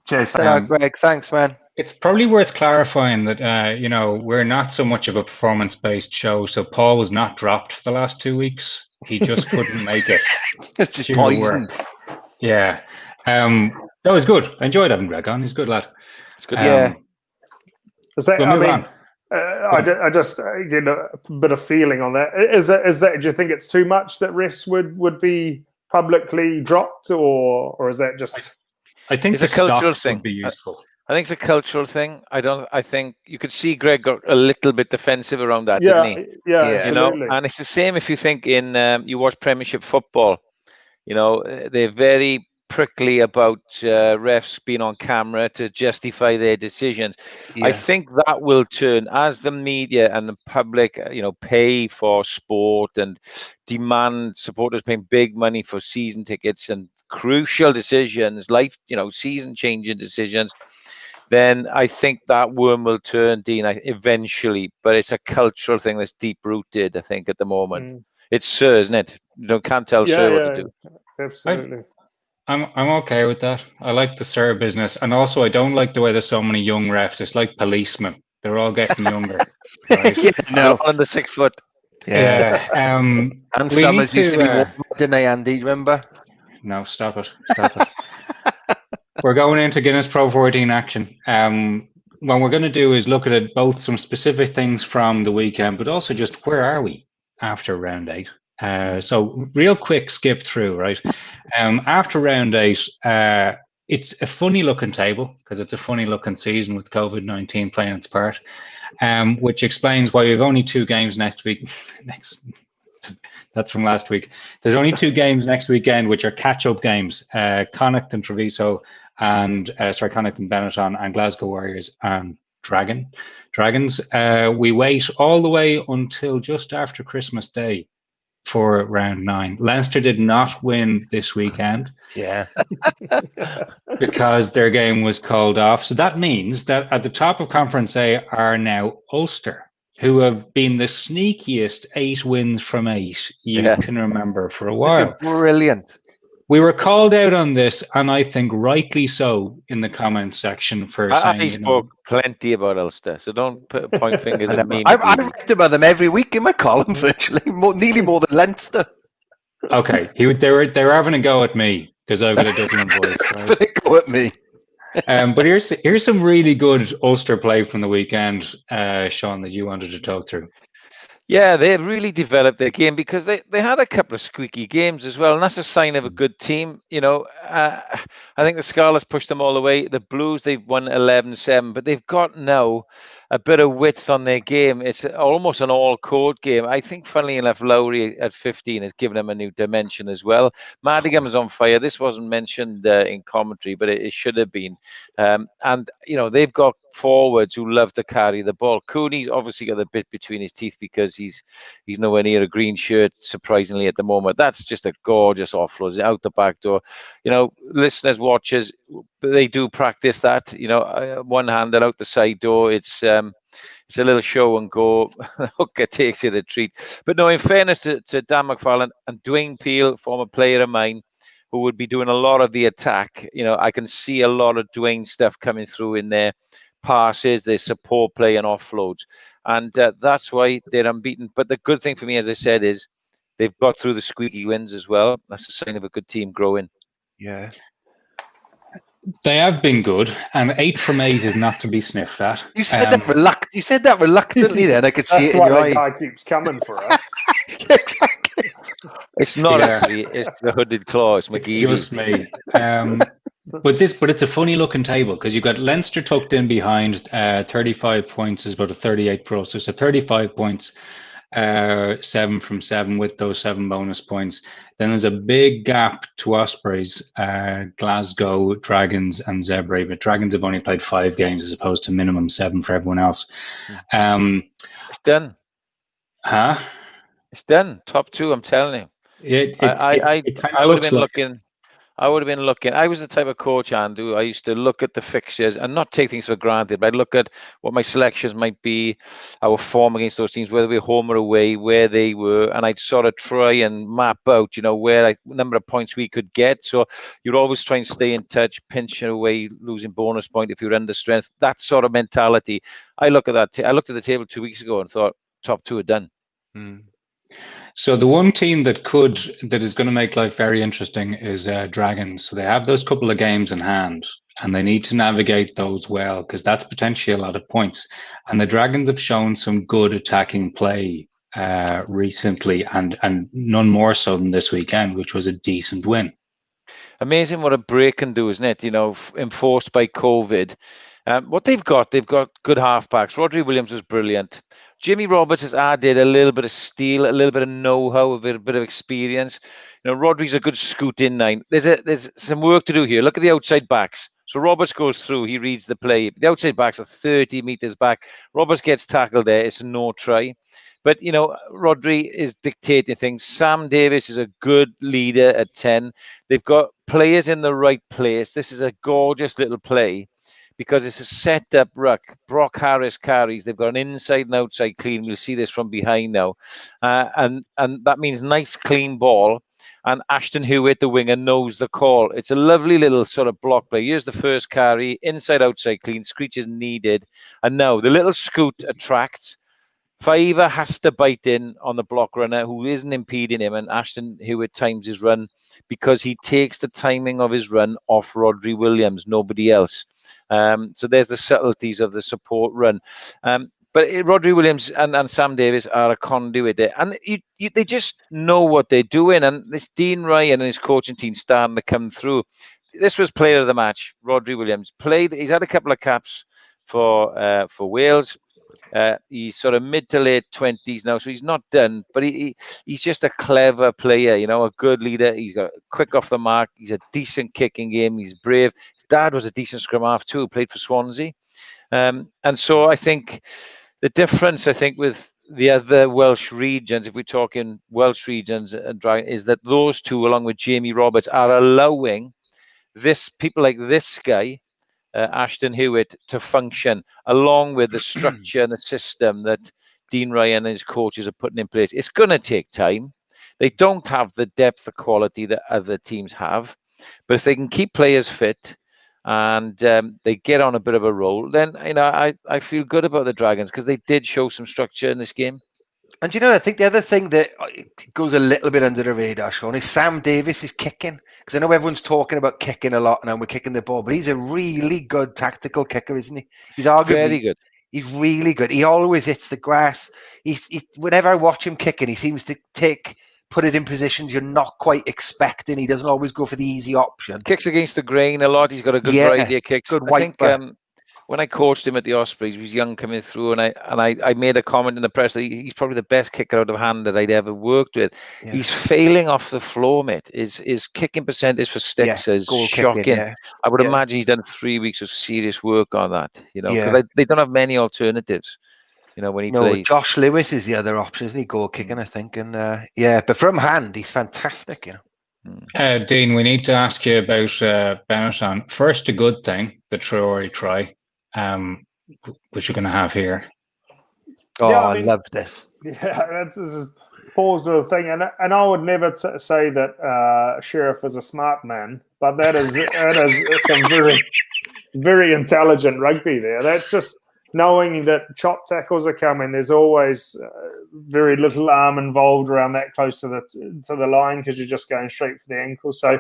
Cheers. Greg. Thanks, man. It's probably worth clarifying that, we're not so much of a performance-based show. So Paul was not dropped for the last 2 weeks. He just couldn't make it. Just poisoned. Yeah. That was good. I enjoyed having Greg on. He's a good lad. It's good. I just get a bit of feeling on that. Is that? Do you think it's too much that refs would be publicly dropped, or is that just? I think it's a cultural thing. Would be useful. I think it's a cultural thing. I think you could see Greg got a little bit defensive around that, didn't he? Yeah, absolutely. And it's the same if you think you watch Premiership football. They're very prickly about refs being on camera to justify their decisions. Yeah. I think that will turn as the media and the public, pay for sport and demand supporters paying big money for season tickets and crucial decisions, season-changing decisions. Then I think that worm will turn, Dean, eventually. But it's a cultural thing that's deep-rooted, I think, at the moment. It's Sir, isn't it? Can't tell Sir what to do. Absolutely. I'm okay with that. I like the Sir business. And also, I don't like the way there's so many young refs. It's like policemen. They're all getting younger. Right? All under 6 foot. Yeah. And Summers used to be warm, didn't they, Andy? Remember? No, stop it. We're going into Guinness PRO14 action. What we're going to do is look at it, both some specific things from the weekend, but also just where are we after round 8? So real quick skip through, right? After round 8, it's a funny looking table because it's a funny looking season with COVID-19 playing its part, which explains why we've only 2 games next week. That's from last week. There's only 2 games next weekend, which are catch-up games. Connacht and Treviso, and Connacht and Benetton, and Glasgow Warriors and Dragons. We wait all the way until just after Christmas Day for round 9. Leinster did not win this weekend. Yeah. Because their game was called off. So that means that at the top of Conference A are now Ulster, who have been the sneakiest 8 wins from 8 you can remember for a while. Brilliant. We were called out on this, and I think rightly so, in the comment section for saying. I spoke plenty about Ulster, so don't point fingers at me. I write about them every week in my column, virtually, nearly more than Leinster. Okay, they were having a go at me because I've got a Dublin voice. Right? Having a go at me. But here's some really good Ulster play from the weekend, Sean, that you wanted to talk through. Yeah, they've really developed their game because they had a couple of squeaky games as well, and that's a sign of a good team. I think the Scarlets pushed them all the way. The Blues, they've won 11-7, but they've got now a bit of width on their game. It's almost an all-court game. I think, funnily enough, Lowry at 15 has given them a new dimension as well. Madigan's on fire. This wasn't mentioned in commentary, but it should have been. And, you know, they've got forwards who love to carry the ball. Cooney's obviously got the bit between his teeth because he's nowhere near a green shirt, surprisingly, at the moment. That's just a gorgeous offload out the back door. You know, listeners, watchers, they do practice that. You know, one-handed out the side door. It's a little show and go. Hooker takes it a treat. But no, in fairness to Dan McFarlane and Dwayne Peel, former player of mine, who would be doing a lot of the attack, you know, I can see a lot of Dwayne stuff coming through in their passes, their support play and offloads. And that's why they're unbeaten. But the good thing for me, as I said, is they've got through the squeaky wins as well. That's a sign of a good team growing. Yeah. They have been good, and 8 from 8 is not to be sniffed at. You said that reluctantly. Then I could see it in your eyes. That's why the guy keeps coming for us. Exactly. It's not actually. It's the hooded claw. It's McGeady. It's just me. But it's a funny looking table because you've got Leinster tucked in behind. 35 points is about a 38 process. So 35 points, 7 from 7 with those 7 bonus points. Then there's a big gap to Ospreys, Glasgow, Dragons, and Zebre. But Dragons have only played 5 games as opposed to minimum 7 for everyone else. It's done. Huh? It's done. Top 2. I'm telling you. I would have been looking. I would have been looking. I was the type of coach, Andrew. I used to look at the fixtures and not take things for granted, but I'd look at what my selections might be, our form against those teams, whether we're home or away, where they were, and I'd sort of try and map out, you know, where number of points we could get. So you'd always try and stay in touch, pinch away, losing bonus point if you're under strength. That sort of mentality. I look at that. I looked at the table 2 weeks ago and thought, top 2 are done. Mm. So the one team that is going to make life very interesting is Dragons. So they have those couple of games in hand, and they need to navigate those well because that's potentially a lot of points. And the Dragons have shown some good attacking play recently, and none more so than this weekend, which was a decent win. Amazing what a break can do, isn't it? You know, enforced by COVID. What they've got good halfbacks. Rodri Williams was brilliant. Jimmy Roberts has added a little bit of steel, a little bit of know-how, a bit of experience. You know, Rodri's a good scoot in 9. There's some work to do here. Look at the outside backs. So Roberts goes through, he reads the play. The outside backs are 30 meters back. Roberts gets tackled there. It's a no try. But, you know, Rodri is dictating things. Sam Davis is a good leader at 10. They've got players in the right place. This is a gorgeous little play, because it's a set-up ruck. Brock Harris carries. They've got an inside and outside clean. We'll see this from behind now. And that means nice, clean ball. And Ashton Hewitt, the winger, knows the call. It's a lovely little sort of block play. Here's the first carry. Inside, outside clean. Screech is needed. And now the little scoot attracts. Faiva has to bite in on the block runner who isn't impeding him. And Ashton Hewitt times his run because he takes the timing of his run off Rodri Williams, nobody else. So there's the subtleties of the support run. But Rodri Williams and Sam Davis are a conduit there. And they just know what they're doing. And this Dean Ryan and his coaching team starting to come through. This was player of the match, Rodri Williams. He's had a couple of caps for Wales. He's sort of mid to late 20s now, so he's not done, but he's just a clever player, you know, a good leader. He's got quick off the mark. He's a decent kicking game. He's brave. His dad was a decent scrum half too, played for Swansea. And so I think the difference, with the other Welsh regions, if we're talking Welsh regions, is that those two, along with Jamie Roberts, are allowing people like this guy, Ashton Hewitt, to function along with the structure and the system that Dean Ryan and his coaches are putting in place. It's going to take time. They don't have the depth of quality that other teams have, but if they can keep players fit and they get on a bit of a roll, then I feel good about the Dragons because they did show some structure in this game. And I think the other thing that goes a little bit under the radar, Sean, is Sam Davis is kicking. Because I know everyone's talking about kicking a lot now, we're kicking the ball, but he's a really good tactical kicker, isn't he? He's arguably very good. He's really good. He always hits the grass. Whenever I watch him kicking, he seems to put it in positions you're not quite expecting. He doesn't always go for the easy option. Kicks against the grain a lot. He's got a good variety of kicks. Good white. when I coached him at the Ospreys, he was young coming through, and I made a comment in the press that he's probably the best kicker out of hand that I'd ever worked with. Yeah. He's failing off the floor, mate. His kicking percentage for sticks is goal shocking. kicking, yeah. I would Yeah. imagine he's done 3 weeks of serious work on that, because Yeah. they don't have many alternatives, when he plays. Josh Lewis is the other option, isn't he? Goal kicking, I think. And but from hand, he's fantastic, Dean, we need to ask you about Benetton. First, a good thing, the Traore try, which you're going to have here. Oh, Yeah, I love this. Yeah, this is Paul's little thing, and I would never say that Sheriff is a smart man, but that is some very, very intelligent rugby there. That's just knowing that chop tackles are coming. There's always very little arm involved around that close to the line because you're just going straight for the ankle. So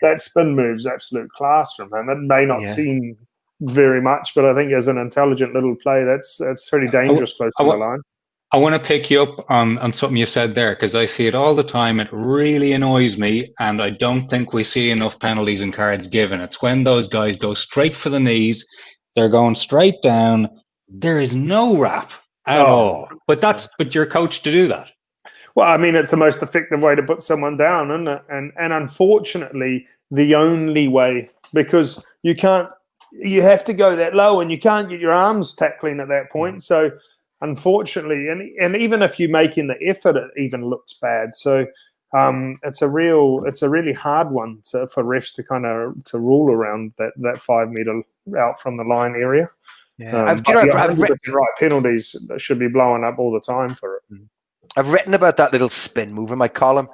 that spin move's absolute class from him. It may not seem very much, but I think as an intelligent little play, that's pretty dangerous close to the line. I want to pick you up on something you said there, because I see it all the time. It really annoys me, and I don't think we see enough penalties and cards given. It's when those guys go straight for the knees, they're going straight down. There is no wrap at all. But you're coached to do that. Well, I mean, it's the most effective way to put someone down, isn't it? And unfortunately, the only way, because you have to go that low, and you can't get your arms tackling at that point. So unfortunately, and even if you're making the effort, it even looks bad. So it's a really hard one for refs to rule around that 5 meter out from the line area. Yeah, I've written right penalties that should be blowing up all the time for it. I've written about that little spin move in my column.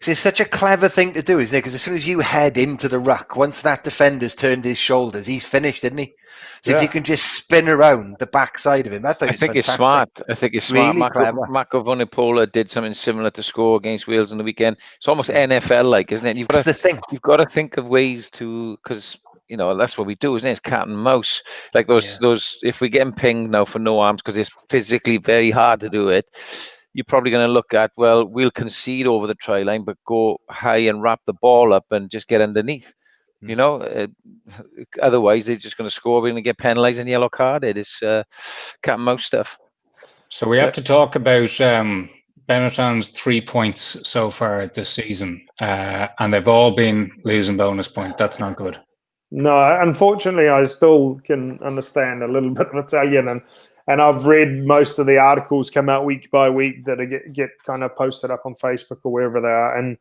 It's such a clever thing to do, isn't it? Because as soon as you head into the ruck, once that defender's turned his shoulders, he's finished, isn't he? So if you can just spin around the backside of him, I think it's smart. I think it's smart. Really Mako Vunipola did something similar to score against Wales on the weekend. It's almost NFL-like, isn't it? That's the thing. You've got to think of ways to, because that's what we do, isn't it? It's cat and mouse. Like those. If we get him pinged now for no arms because it's physically very hard to do it, you're probably going to look at, well, we'll concede over the try line, but go high and wrap the ball up and just get underneath. Otherwise they're just going to score. We're going to get penalised and yellow carded. It's cat and mouse stuff. So we have to talk about Benetton's 3 points so far this season, and they've all been losing bonus point. That's not good. No, unfortunately, I still can understand a little bit of Italian, and I've read most of the articles come out week by week that get kind of posted up on Facebook or wherever they are, and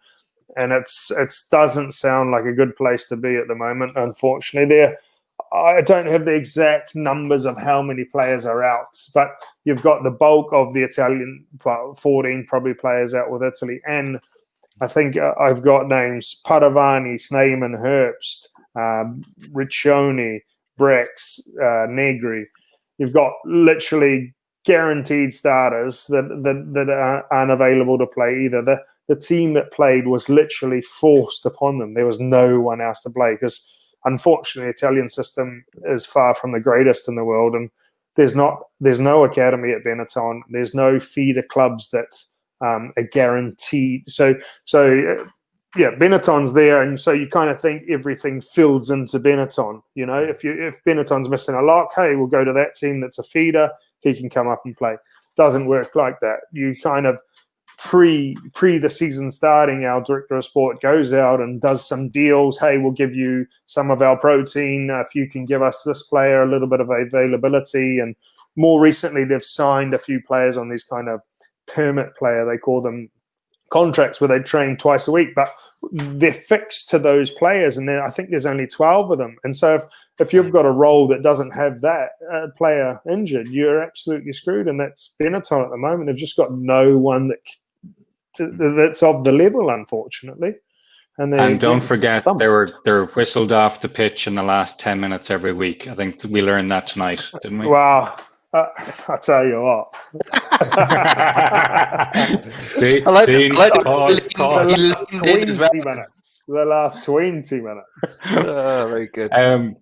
it doesn't sound like a good place to be at the moment. Unfortunately, I don't have the exact numbers of how many players are out, but you've got the bulk of the Italian 14 probably players out with Italy, and I think I've got names: Padovani, Sneyman, Herbst, Riccioni, Brex, Negri. You've got literally guaranteed starters that aren't available to play either. The team that played was literally forced upon them. There was no one else to play because, unfortunately, the Italian system is far from the greatest in the world, and there's no academy at Benetton. There's no feeder clubs that are guaranteed. So Benetton's there, and so you kind of think everything fills into Benetton. If Benetton's missing a lock, hey, we'll go to that team that's a feeder. He can come up and play. Doesn't work like that. You kind of pre the season starting, our director of sport goes out and does some deals. Hey, we'll give you some of our protein if you can give us this player a little bit of availability. And more recently, they've signed a few players on these kind of permit player, they call them, contracts where they train twice a week, but they're fixed to those players, and I think there's only 12 of them. And so if you've got a role that doesn't have that player injured, you're absolutely screwed. And that's Benetton at the moment. They've just got no one that's of the level, unfortunately. And don't forget, they were whistled off the pitch in the last 10 minutes every week. I think we learned that tonight, didn't we? Wow. I tell you what. The last 20 minutes. Oh, very good.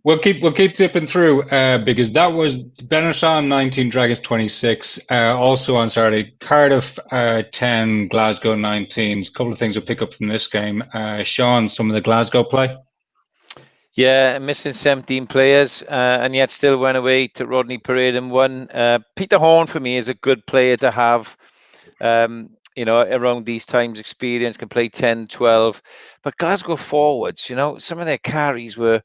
We'll keep tipping through because that was Benetton 19, Dragons 26. Also on Saturday, Cardiff 10, Glasgow 19. A couple of things we'll pick up from this game. Sean, some of the Glasgow play. Yeah, missing 17 players, and yet still went away to Rodney Parade and won. Peter Horn for me is a good player to have. Around these times, experience, can play 10, 12. But Glasgow forwards, some of their carries were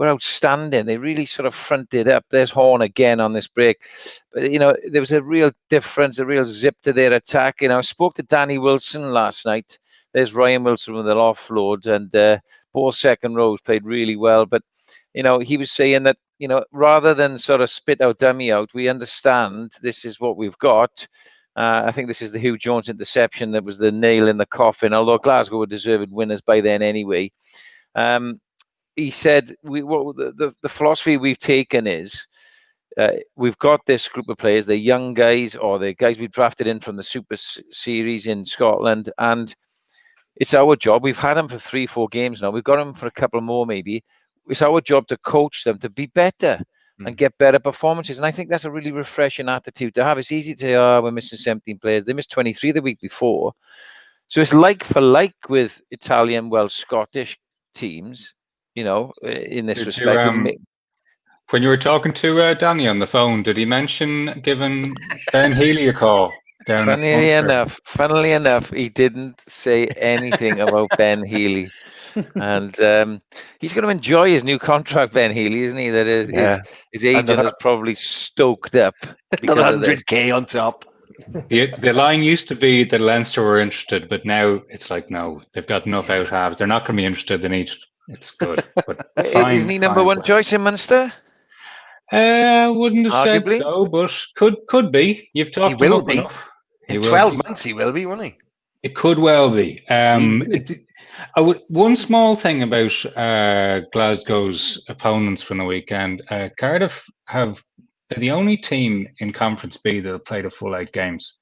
outstanding. They really sort of fronted up. There's Horn again on this break. But, there was a real difference, a real zip to their attack. I spoke to Danny Wilson last night. There's Ryan Wilson with an offload, and both second rows played really well. But, he was saying that, rather than sort of spit our dummy out, we understand this is what we've got. I think this is the Hugh Jones interception that was the nail in the coffin, although Glasgow were deserved winners by then anyway. He said, the philosophy we've taken is we've got this group of players, they're young guys, or they're guys we've drafted in from the Super Series in Scotland, and it's our job. We've had them for 3-4 games now. We've got them for a couple more maybe. It's our job to coach them to be better and get better performances. And I think that's a really refreshing attitude to have. It's easy to say, we're missing 17 players. They missed 23 the week before. So it's like for like with Italian, Welsh, Scottish teams, in this respect. When you were talking to Danny on the phone, did he mention giving Ben Healy a call? Funnily enough, he didn't say anything about Ben Healy. And he's going to enjoy his new contract, Ben Healy, isn't he? That his agent is probably stoked up. Another 100K on top. The line used to be that Leinster were interested, but now it's like, no, they've got enough out halves. They're not going to be interested. They need. It's good. But fine, isn't he number one choice in Munster? Wouldn't have Arguably. said so, but could be. You've talked. He will be. In 12 months, he will be, won't he? It could well be. One small thing about Glasgow's opponents from the weekend. Cardiff they're the only team in Conference B that have played a full 8 games,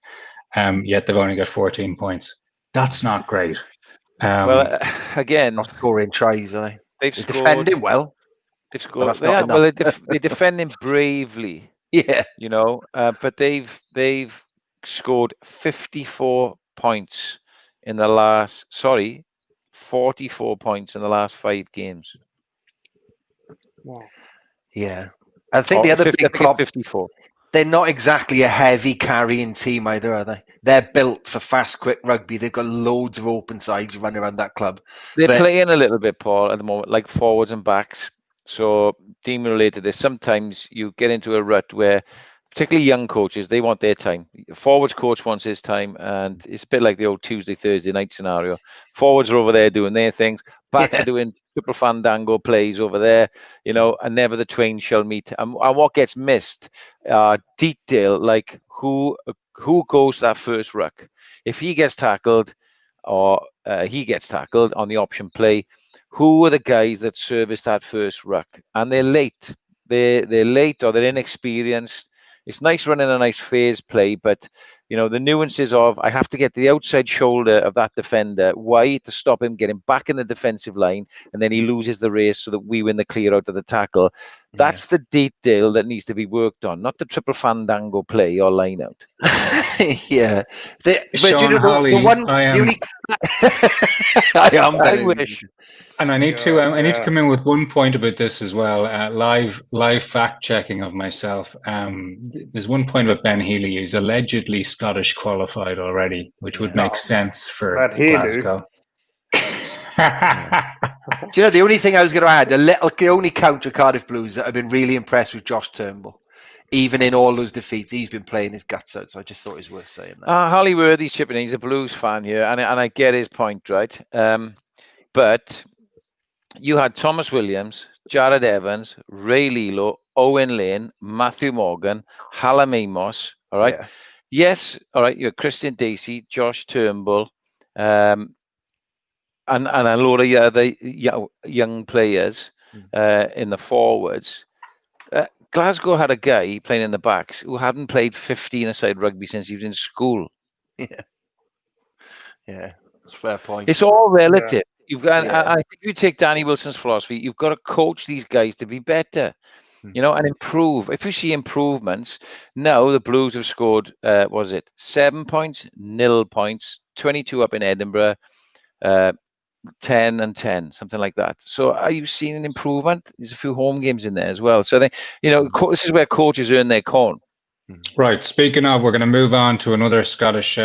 yet they've only got 14 points. That's not great. Again, not scoring tries, are they? They're defending well. They've scored. They're defending bravely. Yeah, but they've scored 54 points in the last. 44 points in the last 5 games. Wow. Yeah, I think the other big problem. 54. They're not exactly a heavy carrying team either, are they? They're built for fast, quick rugby. They've got loads of open sides running around that club. They're playing a little bit, Paul, at the moment, like forwards and backs. So, team related to this, sometimes you get into a rut where, particularly young coaches, they want their time. Forwards coach wants his time, and it's a bit like the old Tuesday, Thursday night scenario. Forwards are over there doing their things. Backs are doing triple fandango plays over there, and never the twain shall meet. And what gets missed, detail like who goes that first ruck. If he gets tackled or he gets tackled on the option play, who are the guys that service that first ruck? And they're late. They're late or they're inexperienced. It's nice running a nice phase play, but the nuances of I have to get to the outside shoulder of that defender. Why? To stop him getting back in the defensive line, and then he loses the race so that we win the clear out of the tackle. That's the detail that needs to be worked on, not the triple fandango play or line out. Yeah. Holley, I wish. And I need to come in with one point about this as well. Live fact checking of myself. There's one point about Ben Healy. He's allegedly Scottish qualified already, which would make sense for Glasgow. Do you know the only thing I was going to add? The only counter Cardiff Blues that I've been really impressed with Josh Turnbull. Even in all those defeats, he's been playing his guts out. So I just thought it was worth saying that. Holley Worthy's chipping in. He's a Blues fan here, and I get his point, right? But you had Thomas Williams, Jared Evans, Ray Lilo, Owen Lane, Matthew Morgan, Hallam Amos. All right. Yeah. Yes. All right. You had Christian Dacey, Josh Turnbull, and a load of other young players in the forwards. Glasgow had a guy playing in the backs who hadn't played 15-a-side rugby since he was in school. Yeah. That's a fair point. It's all relative. You've got, I think if you take Danny Wilson's philosophy, you've got to coach these guys to be better, and improve. If you see improvements, now the Blues have scored, 7 points, 0 points, 22 up in Edinburgh, 10 and 10, something like that. So are you seeing an improvement? There's a few home games in there as well. So I think, this is where coaches earn their corn. Right. Speaking of, we're going to move on to another Scottish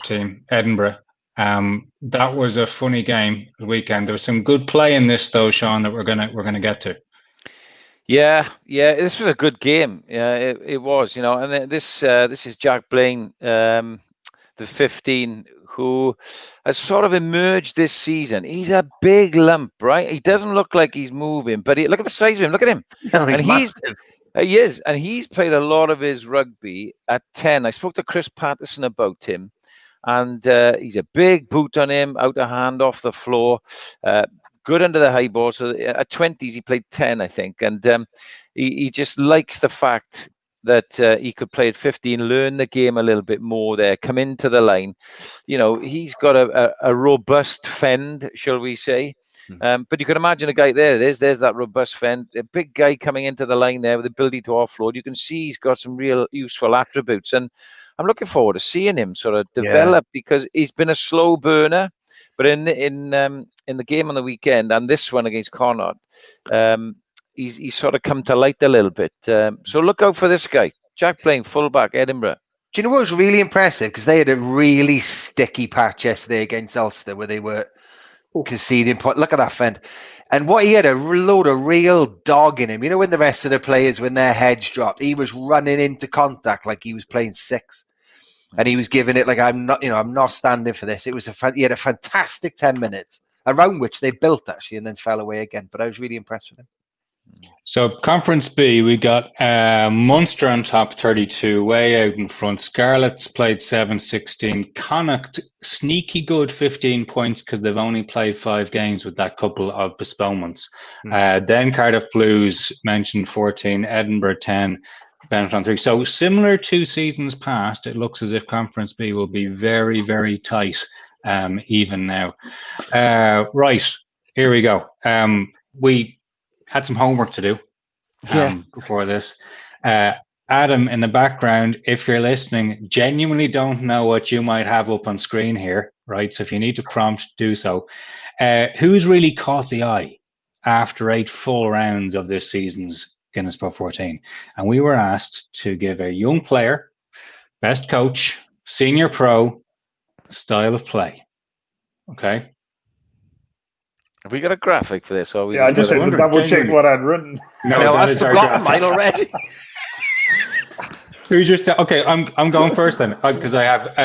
team, Edinburgh. That was a funny game the weekend. There was some good play in this, though, Sean, that we're gonna get to. Yeah, this was a good game. Yeah, it was. And this is Jack Blain, the 15, who has sort of emerged this season. He's a big lump, right? He doesn't look like he's moving, but look at the size of him. Look at him. No, he's massive. He is, and he's played a lot of his rugby at 10. I spoke to Chris Patterson about him, and he's a big boot on him, out of hand, off the floor, good under the high ball. So at 20s, he played 10, I think, and he just likes the fact that he could play at 15, learn the game a little bit more there, come into the line. He's got a robust fend, shall we say. But you can imagine a guy, there's that robust fend, a big guy coming into the line there with the ability to offload. You can see he's got some real useful attributes, and I'm looking forward to seeing him sort of develop, because he's been a slow burner, but in the game on the weekend and this one against Connacht, he's sort of come to light a little bit. So look out for this guy, Jack Blain, fullback, Edinburgh. Do you know what was really impressive? Because they had a really sticky patch yesterday against Ulster where they were conceding point. Look at that fend. And what he had a load of real dog in him. When the rest of the players, when their heads dropped, he was running into contact like he was playing 6. And he was giving it like, I'm not standing for this. He had a fantastic 10 minutes around which they built actually and then fell away again. But I was really impressed with him. So Conference B, we got Munster on top 32, way out in front. Scarlets played 7-16. Connacht, sneaky good 15 points because they've only played 5 games with that couple of postponements. Then Cardiff Blues mentioned 14, Edinburgh 10, Benetton 3. So similar to seasons past, it looks as if Conference B will be very, very tight even now. Right, here we go. We had some homework to do before this. Adam, in the background, if you're listening, genuinely don't know what you might have up on screen here, right? So if you need to prompt, do so. Who's really caught the eye after 8 full rounds of this season's Guinness PRO14? And we were asked to give a young player, best coach, senior pro, style of play. Okay? Have we got a graphic for this? Or I just had to double check what I'd written. No, I've forgotten mine already. Who's your okay? I'm going first then because I have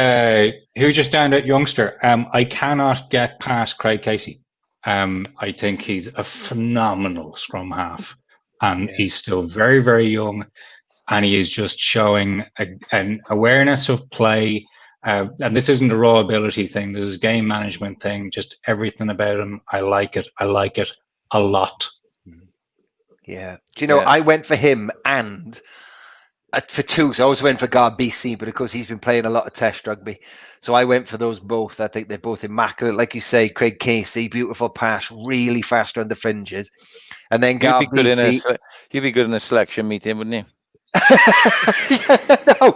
who's your standout youngster? I cannot get past Craig Casey. I think he's a phenomenal scrum half, and he's still very, very young, and he is just showing an awareness of play. And this isn't a raw ability thing. This is a game management thing. Just everything about him. I like it. I like it a lot. Yeah. Do you know, I went for him and for 2. So I always went for Garbisi, but of course he's been playing a lot of test rugby. So I went for those both. I think they're both immaculate. Like you say, Craig Casey, beautiful pass, really fast on the fringes. And then Garbisi. He'd be good in a selection meeting, wouldn't he? A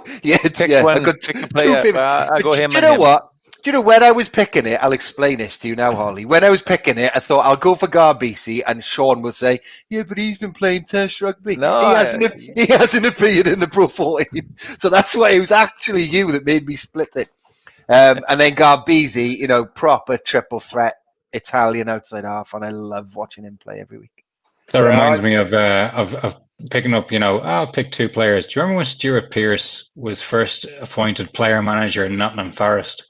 good 250. I go him. Do you know what? Do you know when I was picking it? I'll explain this to you now, Holley. When I was picking it, I thought I'll go for Garbisi, and Sean will say, "Yeah, but he's been playing Test rugby. No, he hasn't appeared in the Pro 14." So that's why it was actually you that made me split it. And then Garbisi, proper triple threat Italian outside half, and I love watching him play every week. That reminds me of picking up, I'll pick 2 players. Do you remember when Stuart Pearce was first appointed player manager in Nottingham Forest?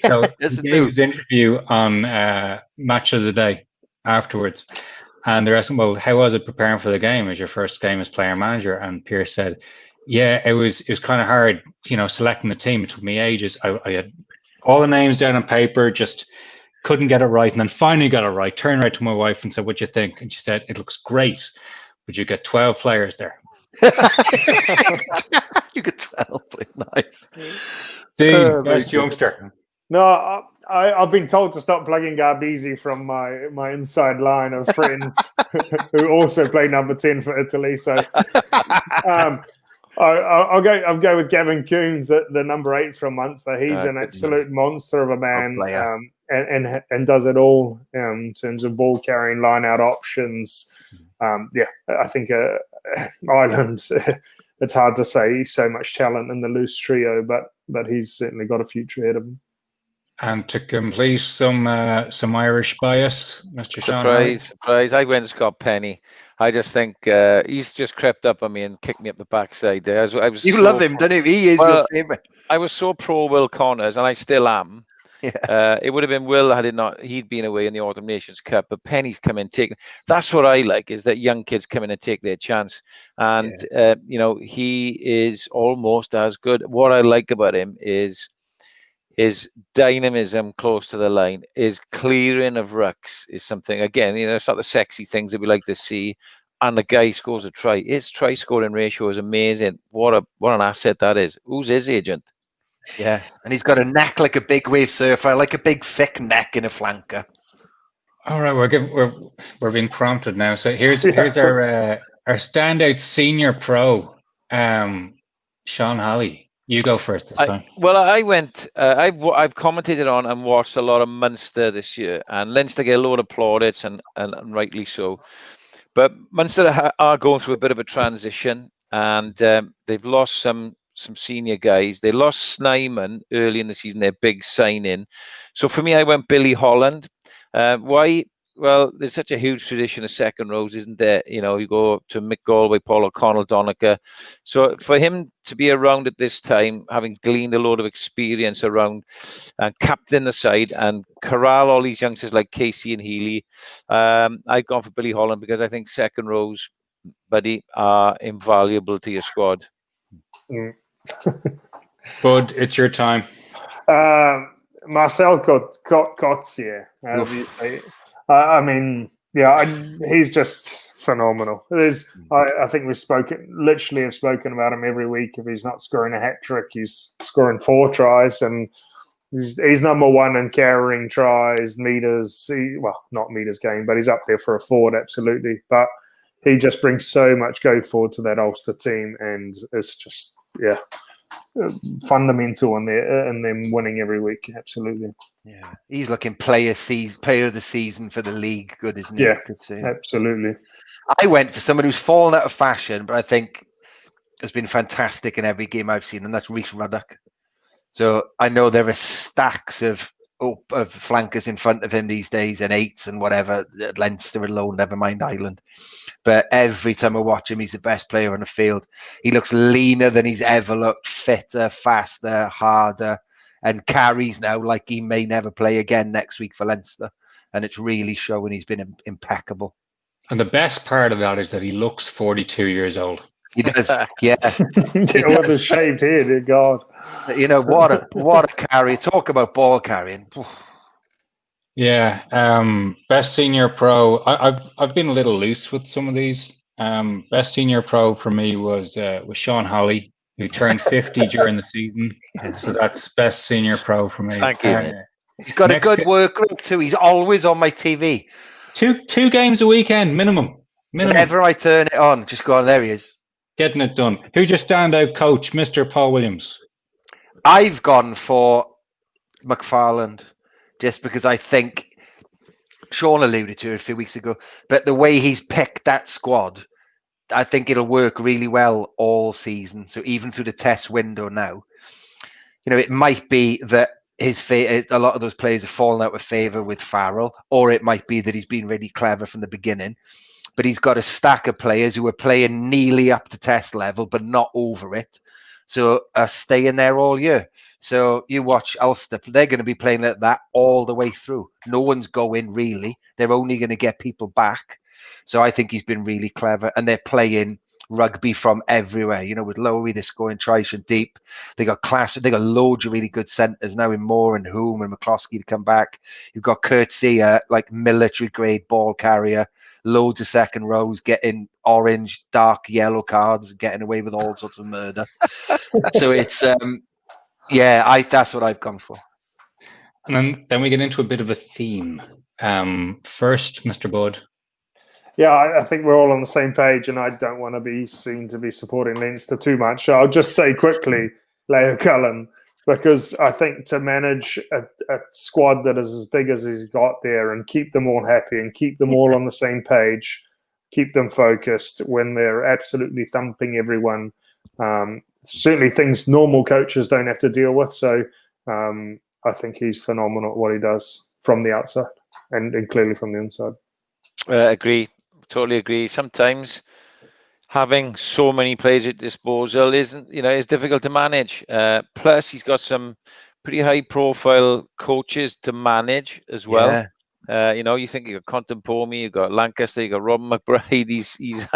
So he gave his interview on Match of the Day afterwards. And they're asking, well, how was it preparing for the game as your first game as player manager? And Pearce said, it was kind of hard, selecting the team. It took me ages. I had all the names down on paper, just couldn't get it right. And then finally got it right. Turned right to my wife and said, "What do you think?" And she said, "It looks great. Would you get 12 players there?" You get 12 players. Nice. Best youngster. No, I've been told to stop plugging Garbisi from my inside line of friends who also play number 10 for Italy. So I'll go with Gavin Coombs, the number 8 from Munster. He's an absolute monster of a man. and does it all in terms of ball carrying, line out options. I think Ireland. It's hard to say. So much talent in the loose trio, but he's certainly got a future ahead of him. And to complete some Irish bias, Mr. Sean Holley. Surprise! I went Scott Penny. I just think he's just crept up on me and kicked me up the backside. I was You love him, don't you? He is your favourite. I was so pro Will Connors, and I still am. Yeah. It would have been Will had he'd been away in the Autumn Nations Cup, but Penny's come in taking. That's what I like, is that young kids come in and take their chance, and he is almost as good. What I like about him is his dynamism close to the line, his clearing of rucks is something. Again, it's not the sexy things that we like to see. And the guy scores a try. His try scoring ratio is amazing. What an asset that is. Who's his agent? Yeah, and he's got a neck like a big wave surfer, like a big thick neck in a flanker. All right, we're being prompted now. So here's our standout senior pro, Sean Holley. You go first this time. Well, I went. I've commentated on and watched a lot of Munster this year, and Leinster get a load of plaudits, and rightly so. But Munster are going through a bit of a transition, and they've lost some senior guys. They lost Snyman early in the season, their big sign-in. So for me, I went Billy Holland. Why? Well, there's such a huge tradition of second rows, isn't there? You go to Mick Galway, Paul O'Connell, Donica. So for him to be around at this time, having gleaned a load of experience around and captain the side and corral all these youngsters like Casey and Healy, I've gone for Billy Holland because I think second rows, buddy, are invaluable to your squad. Bud, it's your time. Marcel Coetzee. I mean, he's just phenomenal. I think we've literally spoken about him every week. If he's not scoring a hat trick, he's scoring 4 tries, and he's number one in carrying tries, meters. Not meters gained, but he's up there for a forward, absolutely. But he just brings so much go forward to that Ulster team, and it's just fundamental in them winning every week. Absolutely. Yeah, he's looking player of the season for the league. Good, isn't he? Yeah, absolutely. I went for someone who's fallen out of fashion, but I think has been fantastic in every game I've seen, and that's Rhys Ruddock. So I know there are stacks of flankers in front of him these days, and 8s and whatever, Leinster alone, never mind Ireland. But every time I watch him, he's the best player on the field. He looks leaner than he's ever looked, fitter, faster, harder, and carries now like he may never play again next week for Leinster. And it's really showing. He's been impeccable. And the best part of that is that he looks 42 years old. He does, yeah. With a shaved head, God. What a carry. Talk about ball carrying. Yeah. Best senior pro. I've been a little loose with some of these. Best senior pro for me was Sean Holley, who turned 50 during the season. So that's best senior pro for me. Thank you. He's got a good work group too. He's always on my TV. Two games a weekend minimum. Whenever I turn it on, just go on. There he is. Getting it done. Who's your standout coach, Mr. Paul Williams? I've gone for McFarland, just because I think Sean alluded to it a few weeks ago, but the way he's picked that squad, I think it'll work really well all season. So even through the test window now, it might be that a lot of those players have fallen out of favour with Farrell, or it might be that he's been really clever from the beginning. But he's got a stack of players who are playing nearly up to test level, but not over it. So staying there all year. So you watch Ulster, they're going to be playing like that all the way through. No one's going really. They're only going to get people back. So I think he's been really clever. And they're playing rugby from everywhere. With Lowry, they're scoring tries from deep. They got they got loads of really good centres now in Moore and Hume and McCloskey to come back. You've got Coetzee, like military grade ball carrier. Loads of second rows getting orange, dark yellow cards, getting away with all sorts of murder. So it's, that's what I've gone for. And then we get into a bit of a theme. First, Mr. Bud. Yeah, I think we're all on the same page, and I don't want to be seen to be supporting Leinster too much. So I'll just say quickly, Leo Cullen, because I think to manage a squad that is as big as he's got there and keep them all happy and keep them all on the same page, keep them focused when they're absolutely thumping everyone. Certainly things normal coaches don't have to deal with. So I think he's phenomenal at what he does from the outside and clearly from the inside. Agree. Totally agree. Sometimes having so many players at disposal is difficult to manage. Plus, he's got some pretty high-profile coaches to manage as well. Yeah. You think you got Contempomi, you got Lancaster, you got Robin McBride.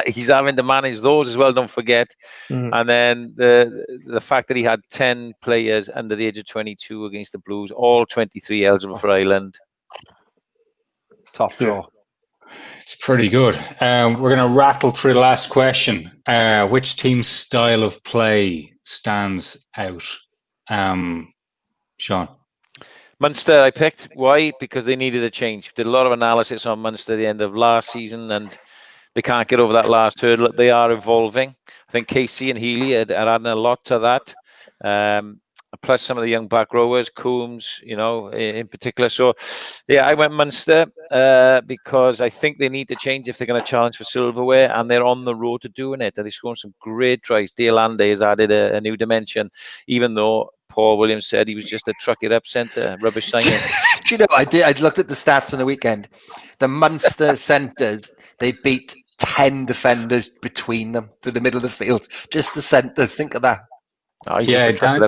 He's having to manage those as well. Don't forget. And then the fact that he had 10 players under the age of 22 against the Blues, all 23 eligible for Ireland. Top draw. It's pretty good. We're going to rattle through the last question. Which team's style of play stands out? Sean? Munster I picked. Why? Because they needed a change. Did a lot of analysis on Munster at the end of last season, and they can't get over that last hurdle. They are evolving. I think Casey and Healy are adding a lot to that. Plus some of the young back rowers, Coombs, in particular. So, yeah, I went Munster because I think they need to change if they're going to challenge for silverware, and they're on the road to doing it. And they've scored some great tries. Dale Landay has added a new dimension, even though Paul Williams said he was just a truck it up centre, rubbish signing. Do you know, I looked at the stats on the weekend. The Munster centres, they beat 10 defenders between them through the middle of the field. Just the centres, think of that. Oh, yeah, Dan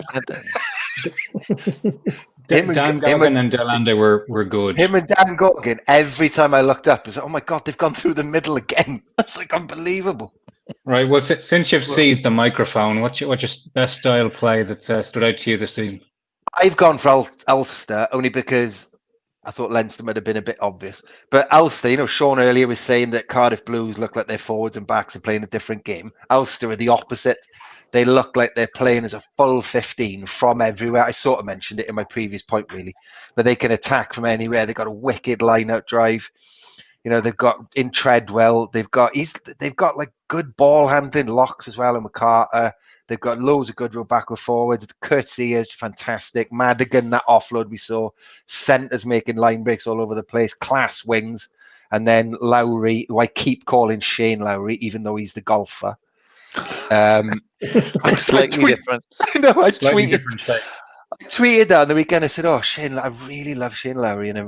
Goggin and Delande were good. Him and Dan Goggin, every time I looked up, I was like, oh my God, they've gone through the middle again. That's like unbelievable. Right. Well, since you've seized the microphone, what's your best style play that stood out to you this season? I've gone for Ulster only because I thought Leinster might have been a bit obvious. But Ulster, Sean earlier was saying that Cardiff Blues look like their forwards and backs are playing a different game. Ulster are the opposite. They look like they're playing as a full 15 from everywhere. I sort of mentioned it in my previous point, really. But they can attack from anywhere. They've got a wicked line-out drive. They've got in Treadwell. They've got like good ball handling locks as well, and McCarter. They've got loads of good row back or forwards. Courtesy is fantastic. Madigan, that offload we saw. Centres making line breaks all over the place. Class wings. And then Lowry, who I keep calling Shane Lowry, even though he's the golfer. Slightly different. I know, I tweeted that on the weekend. I said, "Oh, Shane, I really love Shane Lowry," and I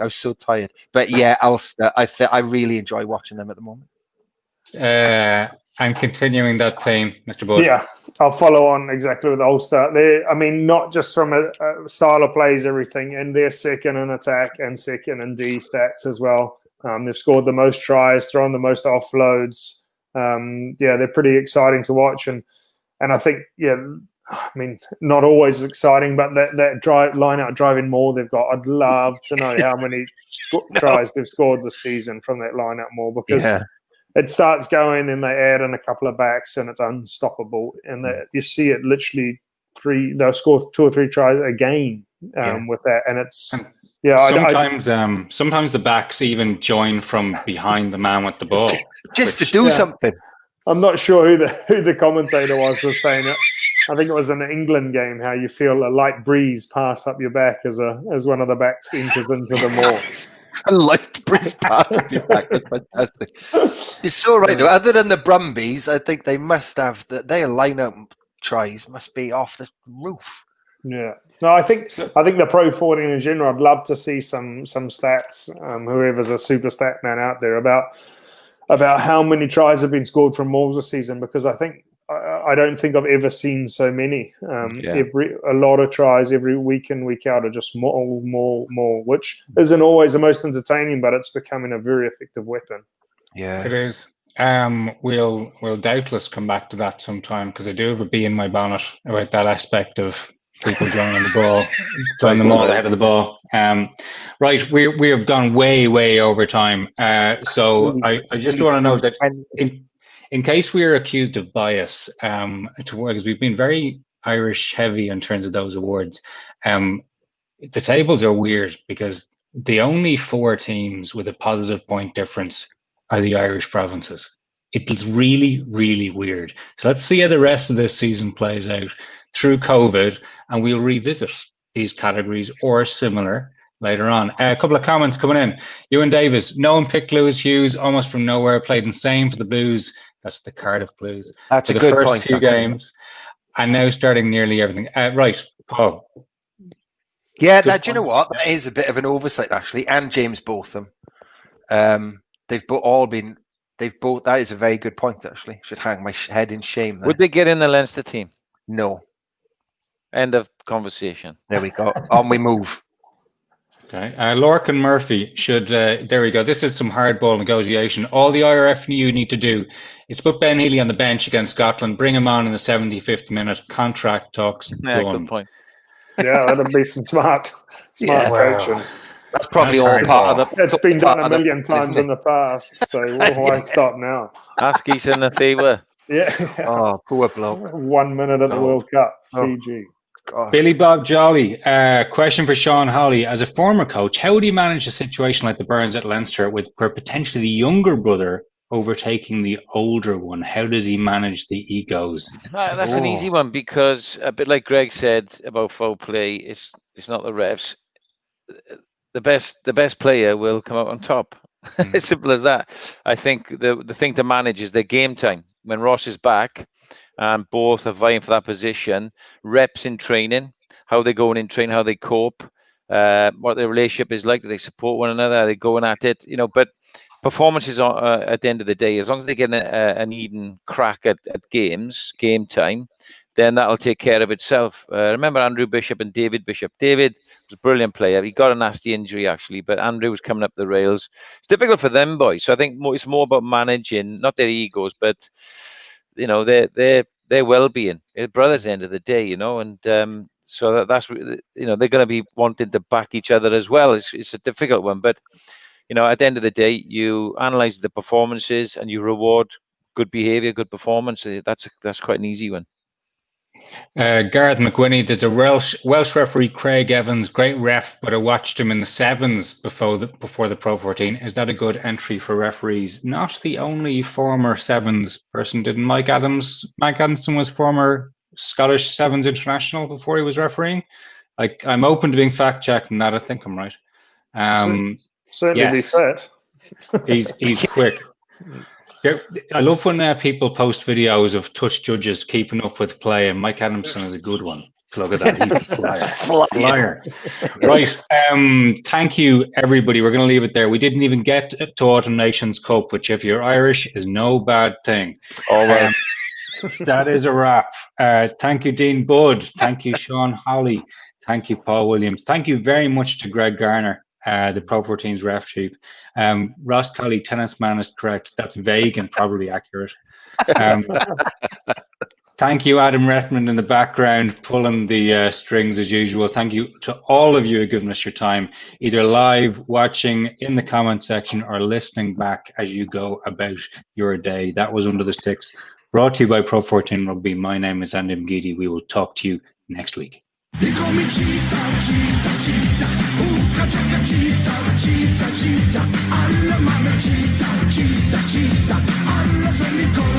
was so tired. But yeah, Ulster, I really enjoy watching them at the moment. And continuing that theme, Mr. Budd. Yeah, I'll follow on exactly with Ulster. Not just from a style of plays, everything, and they're second in attack and second in D stats as well. They've scored the most tries, thrown the most offloads. They're pretty exciting to watch, and I think not always exciting, but that line out driving maul they've got. I'd love to know how many tries they've scored this season from that line out maul, because it starts going and they add in a couple of backs and it's unstoppable. And you see it literally they'll score 2 or 3 tries a game with that, and it's. Sometimes the backs even join from behind the man with the ball, just to do something. I'm not sure who the commentator was saying it. I think it was an England game. How you feel a light breeze pass up your back as one of the backs enters into the maul. A light breeze pass up your back. That's fantastic. You're so right though. Other than the Brumbies, I think they must have their line-up tries must be off the roof. Yeah. No, I think the pro forwarding in general, I'd love to see some stats, whoever's a super stat man out there, about how many tries have been scored from mauls this season, because I don't think I've ever seen so many. A lot of tries every week in, week out are just maul, which isn't always the most entertaining, but it's becoming a very effective weapon. Yeah, it is. We'll doubtless come back to that sometime, because I do have a bee in my bonnet about that aspect of people joining the ball, joining the maul ahead of the ball. Right, we have gone way over time. So I just want to know that in case we are accused of bias, because we've been very Irish heavy in terms of those awards, the tables are weird because the only 4 teams with a positive point difference are the Irish provinces. It's really, really weird. So let's see how the rest of this season plays out. through COVID, and we'll revisit these categories or similar later on. A couple of comments coming in. Ewan Davis, no one picked Lewis Hughes, almost from nowhere, played insane for the Blues. That's the Cardiff Blues. That's for a the good first point. few games, and now starting nearly everything. Right, Paul. Yeah, Good do you know point. what? That is a bit of an oversight, actually, and James Botham. They've all been. They've both. That is a very good point, actually. Should hang my head in shame there. Would they get in the Leinster team? No. End of conversation. There we go. On we move. Okay, Lorcan Murphy should. There we go. This is some hardball negotiation. All the IRFU need to do is put Ben Healy on the bench against Scotland, bring him on in the 75th minute. Contract talks Yeah, done. good point. Yeah, that'd be some smart Yeah. coaching. That's probably That's all hard part of the. It's been done a million isn't times it? in the past, so why stop now? Ask Eason if they were. Yeah. Oh, poor bloke. 1 minute at the World Cup, Oh. Fiji. God. Billy Bob Jolly, question for Sean Holley. As a former coach, how would he manage a situation like the Burns at Leinster where potentially the younger brother overtaking the older one? How does he manage the egos? That's an easy one, because a bit like Greg said about foul play, it's not the refs. The best player will come out on top. As simple as that. I think the thing to manage is their game time. When Ross is back and both are vying for that position, reps in training, how they're going in training, how they cope, what their relationship is like, do they support one another, are they going at it, but performances at the end of the day, as long as they get an even crack at game time, then that'll take care of itself. Remember Andrew Bishop and David Bishop. David was a brilliant player. He got a nasty injury, actually, but Andrew was coming up the rails. It's difficult for them boys. So I think it's more about managing, not their egos, but, their well-being. They're brothers at the end of the day, and so that's, they're going to be wanting to back each other as well. It's a difficult one, but, at the end of the day, you analyze the performances and you reward good behavior, good performance. That's quite an easy one. Gareth McGuinney, there's a Welsh referee, Craig Evans, great ref, but I watched him in the sevens before the Pro 14. Is that a good entry for referees? Not the only former sevens person. Didn't Mike Adamson was former Scottish sevens international before he was refereeing? I'm open to being fact checked and that. I think I'm right. Certainly be fit. He's quick. I love when people post videos of touch judges keeping up with play, and Mike Adamson is a good one. Look at that. He's a flyer. Right. Thank you, everybody. We're going to leave it there. We didn't even get to Autumn Nations Cup, which, if you're Irish, is no bad thing. Oh, well. That is a wrap. Thank you, Dean Budd. Thank you, Sean Holley. Thank you, Paul Williams. Thank you very much to Greg Garner, the Pro 14's ref chief. Ross Colley, tennis man, is correct. That's vague and probably accurate. Thank you, Adam Redmond, in the background, pulling the strings as usual. Thank you to all of you who have given us your time, either live, watching in the comment section, or listening back as you go about your day. That was Under the Sticks, brought to you by Pro 14 Rugby. My name is Andy McGeady. We will talk to you next week. They call me cheetah, cheetah, cheetah. Ooh, ka-chaka, cheetah, cheetah, cheetah.